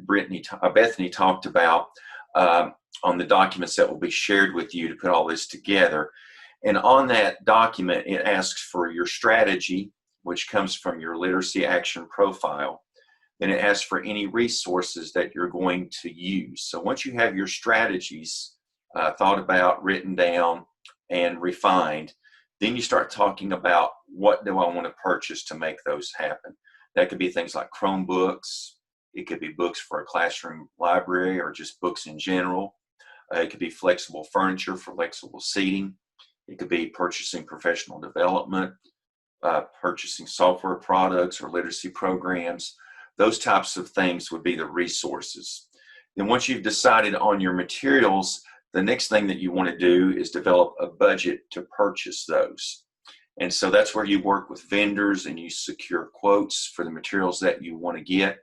S9: Bethany talked about on the documents that will be shared with you to put all this together. And on that document, it asks for your strategy, which comes from your literacy action profile. Then it asks for any resources that you're going to use. So once you have your strategies thought about, written down, and refined, then you start talking about what do I want to purchase to make those happen. That could be things like Chromebooks. It could be books for a classroom library or just books in general. It could be flexible furniture for flexible seating. It could be purchasing professional development, purchasing software products or literacy programs. Those types of things would be the resources. Then once you've decided on your materials, the next thing that you want to do is develop a budget to purchase those. And so that's where you work with vendors and you secure quotes for the materials that you want to get.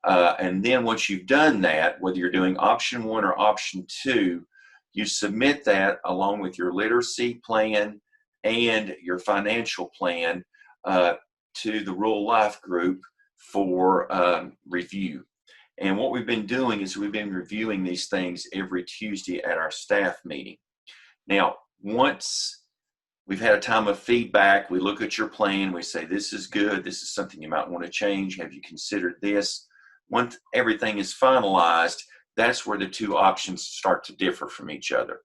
S9: And then once you've done that, whether you're doing option 1 or option 2, you submit that along with your literacy plan and your financial plan to the Rural Life group for review. And what we've been doing is we've been reviewing these things every Tuesday at our staff meeting. Now, once we've had a time of feedback, we look at your plan, we say, this is good, this is something you might want to change, have you considered this? Once everything is finalized, that's where the two options start to differ from each other.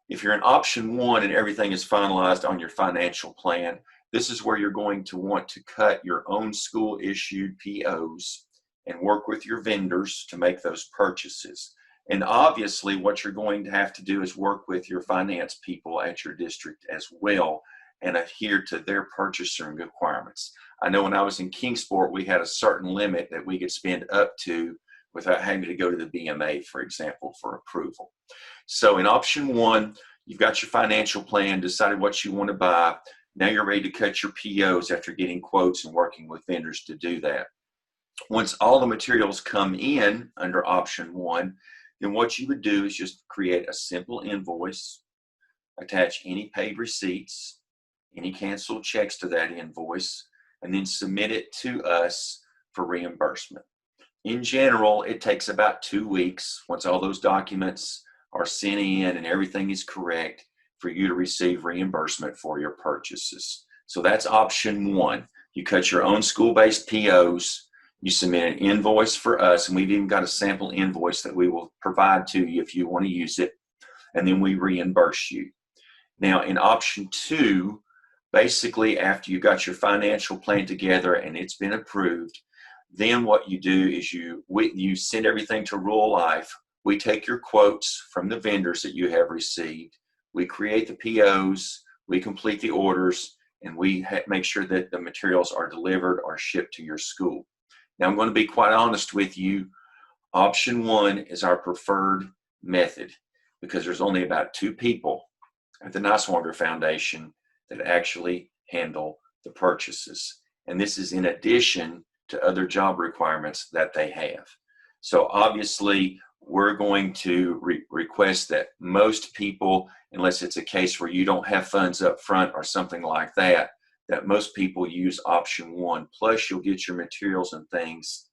S9: If you're in option 1 and everything is finalized on your financial plan, this is where you're going to want to cut your own school issued POs and work with your vendors to make those purchases. And obviously what you're going to have to do is work with your finance people at your district as well and adhere to their purchasing requirements. I know when I was in Kingsport, we had a certain limit that we could spend up to without having to go to the BMA, for example, for approval. So in option 1, you've got your financial plan, decided what you want to buy. Now you're ready to cut your POs after getting quotes and working with vendors to do that. Once all the materials come in under option 1, then what you would do is just create a simple invoice, attach any paid receipts, any canceled checks to that invoice, and then submit it to us for reimbursement. In general, it takes about 2 weeks once all those documents are sent in and everything is correct for you to receive reimbursement for your purchases. So that's option 1. You cut your own school-based POs, you submit an invoice for us, and we've even got a sample invoice that we will provide to you if you want to use it, and then we reimburse you. Now in option 2, basically after you got your financial plan together and it's been approved, then what you do is you send everything to Rural Life. We take your quotes from the vendors that you have received. We create the POs, we complete the orders, and we make sure that the materials are delivered or shipped to your school. Now, I'm going to be quite honest with you. Option 1 is our preferred method because there's only about 2 people at the Niswonger Foundation that actually handle the purchases. And this is in addition to other job requirements that they have. So obviously, we're going to request that most people, unless it's a case where you don't have funds up front or something like that, that most people use option 1. Plus, you'll get your materials and things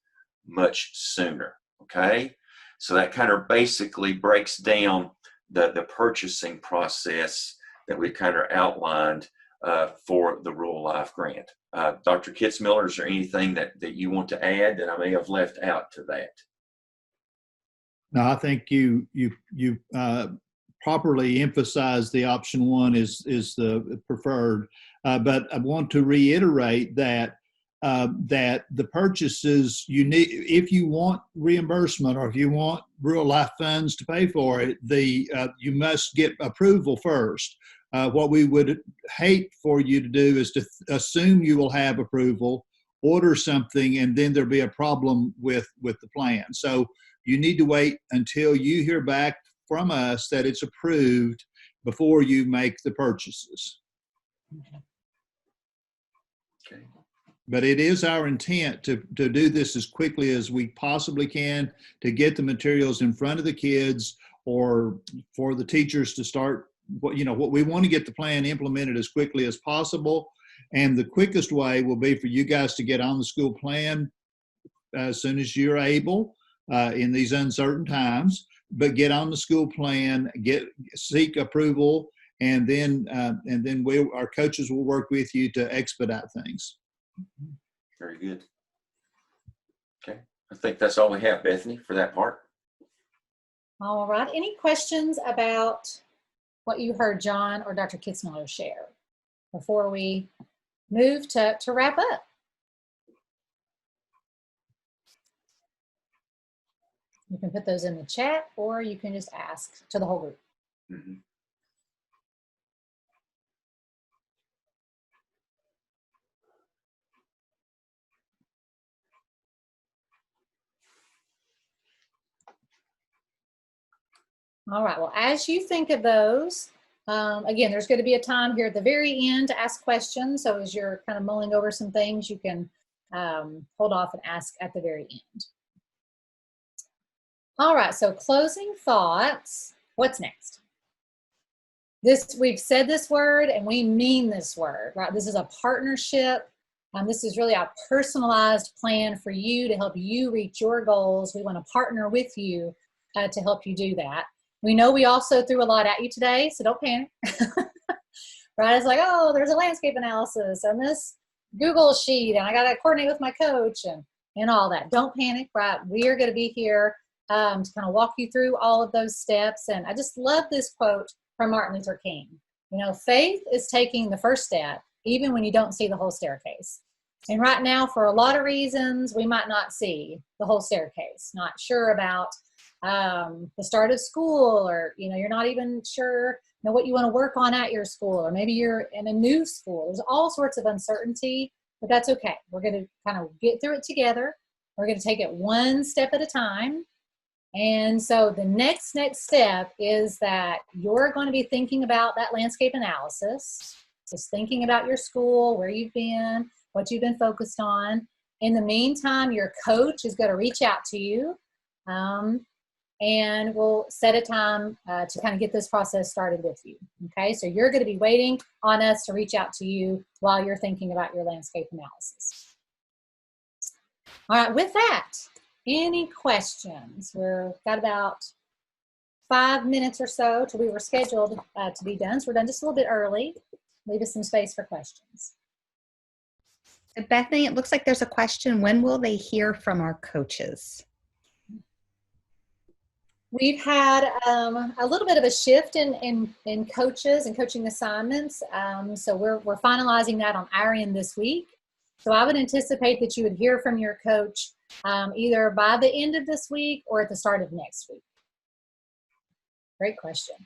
S9: much sooner, okay? So that kind of basically breaks down the purchasing process that we kind of outlined for the Rural Life Grant. Dr. Kitzmiller, is there anything that you want to add that I may have left out to that?
S2: No, I think you properly emphasized the option 1 is the preferred, but I want to reiterate that that the purchases you need, if you want reimbursement or if you want Rural Life funds to pay for it, you must get approval first. What we would hate for you to do is to assume you will have approval, order something, and then there'll be a problem with the plan. So you need to wait until you hear back from us that it's approved before you make the purchases.
S9: Okay.
S2: But it is our intent to do this as quickly as we possibly can, to get the materials in front of the kids, or for the teachers to start what we want to get the plan implemented as quickly as possible. And the quickest way will be for you guys to get on the school plan as soon as you're able in these uncertain times, but get on the school plan, seek approval, and then our coaches will work with you to expedite things.
S9: Very good. Okay. I think that's all we have, Bethany, for that part.
S1: All right. Any questions about what you heard John or Dr. Kitzmiller share before we move to wrap up? You can put those in the chat, or you can just ask to the whole group.
S9: Mm-hmm.
S1: All right, well, as you think of those, again, there's going to be a time here at the very end to ask questions. So as you're kind of mulling over some things, you can hold off and ask at the very end. All right, so closing thoughts. What's next? We've said this word and we mean this word, right? This is a partnership. This is really a personalized plan for you to help you reach your goals. We want to partner with you to help you do that. We know we also threw a lot at you today, so don't panic. Right? It's like, oh, there's a landscape analysis and this Google sheet, and I got to coordinate with my coach and all that. Don't panic, right? We are going to be here to kind of walk you through all of those steps. And I just love this quote from Martin Luther King. Faith is taking the first step, even when you don't see the whole staircase. And right now, for a lot of reasons, we might not see the whole staircase, not sure about the start of school, or you're not even sure what you want to work on at your school, or maybe you're in a new school. There's all sorts of uncertainty, but that's okay. We're going to kind of get through it together. We're going to take it one step at a time. And so the next step is that you're going to be thinking about that landscape analysis, just thinking about your school, where you've been, what you've been focused on. In the meantime, your coach is going to reach out to you. And we'll set a time to kind of get this process started with you. Okay, so you're going to be waiting on us to reach out to you while you're thinking about your landscape analysis. All right, with that, any questions? We've got about 5 minutes or so till we were scheduled to be done. So we're done just a little bit early. Leave us some space for questions.
S8: So Bethany, it looks like there's a question. When will they hear from our coaches?
S1: We've had a little bit of a shift in coaches and coaching assignments. So we're finalizing that on our end this week. So I would anticipate that you would hear from your coach either by the end of this week or at the start of next week. Great question.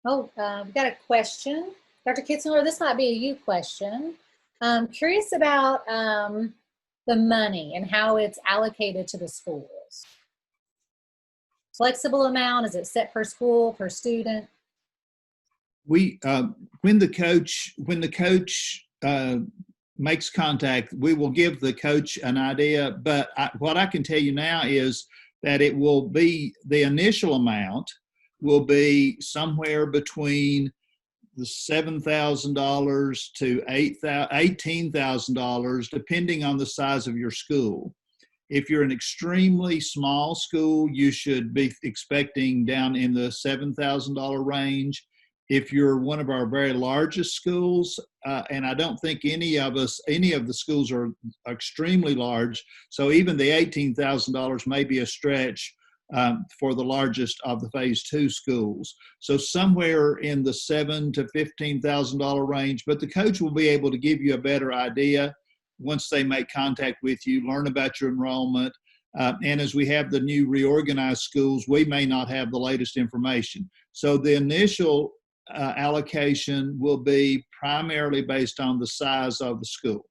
S1: Oh, we've got a question. Dr. Kitzmiller, this might be a you question. Curious about the money and how it's allocated to the schools. Flexible amount, is it set per school, per student?
S2: When the coach makes contact, we will give the coach an idea, but what I can tell you now is that it will be, the initial amount will be somewhere between the $7,000 to $18,000, depending on the size of your school. If you're an extremely small school, you should be expecting down in the $7,000 range. If you're one of our very largest schools, and I don't think any of the schools are extremely large, so even the $18,000 may be a stretch for the largest of the phase 2 schools. So somewhere in the $7,000 to $15,000 range, but the coach will be able to give you a better idea once they make contact with you, learn about your enrollment. And as we have the new reorganized schools, we may not have the latest information. So the initial allocation will be primarily based on the size of the school.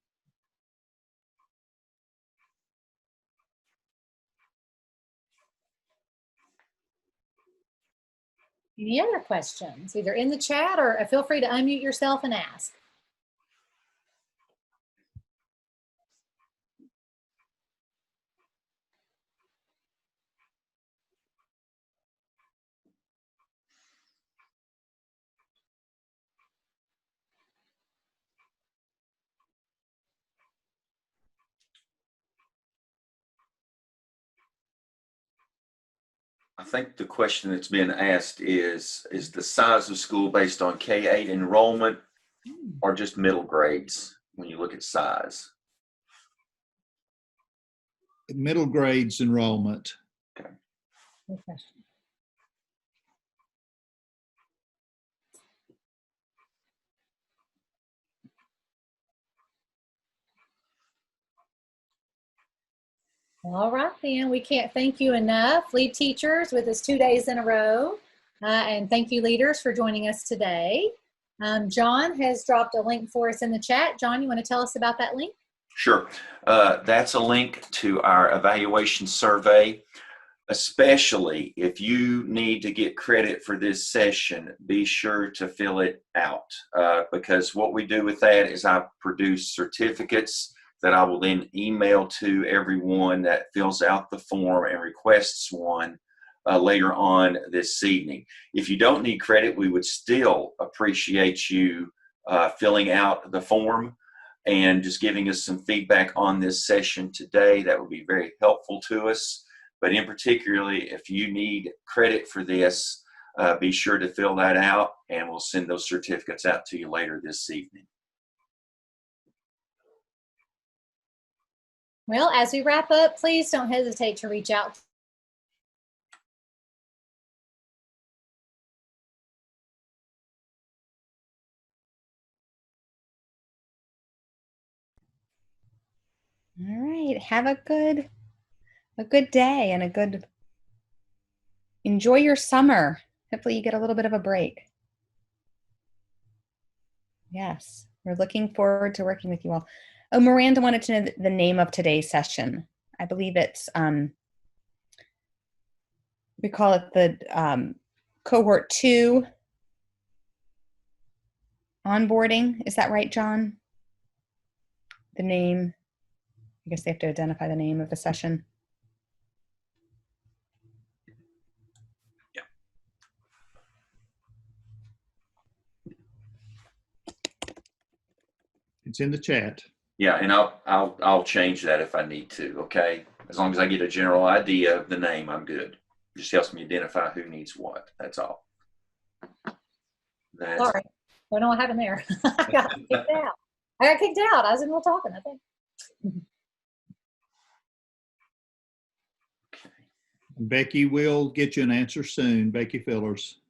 S1: Any other questions, either in the chat or feel free to unmute yourself and ask.
S9: I think the question that's been asked is the size of school based on K-8 enrollment or just middle grades when you look at size?
S2: Middle grades enrollment.
S9: Okay.
S1: Good question. All right, then. We can't thank you enough, lead teachers, with us 2 days in a row. And thank you, leaders, for joining us today. John has dropped a link for us in the chat. John, you want to tell us about that link?
S9: Sure. That's a link to our evaluation survey. Especially if you need to get credit for this session, be sure to fill it out because what we do with that is I produce certificates that I will then email to everyone that fills out the form and requests one later on this evening. If you don't need credit, we would still appreciate you filling out the form and just giving us some feedback on this session today. That would be very helpful to us. But in particularly, if you need credit for this, be sure to fill that out and we'll send those certificates out to you later this evening.
S1: Well, as we wrap up, please don't hesitate to reach out.
S8: All right. Have a good day and enjoy your summer. Hopefully you get a little bit of a break. Yes, we're looking forward to working with you all. Oh, Miranda wanted to know the name of today's session. I believe it's, we call it the cohort 2 onboarding. Is that right, John? The name, I guess they have to identify the name of the session.
S2: It's in the chat.
S9: Yeah, and I'll change that if I need to, okay? As long as I get a general idea of the name, I'm good. It just helps me identify who needs what. That's all.
S1: Sorry, I don't know what happened there. I got kicked out. I was in the middle talking, I think.
S2: Becky will get you an answer soon, Becky Fillers.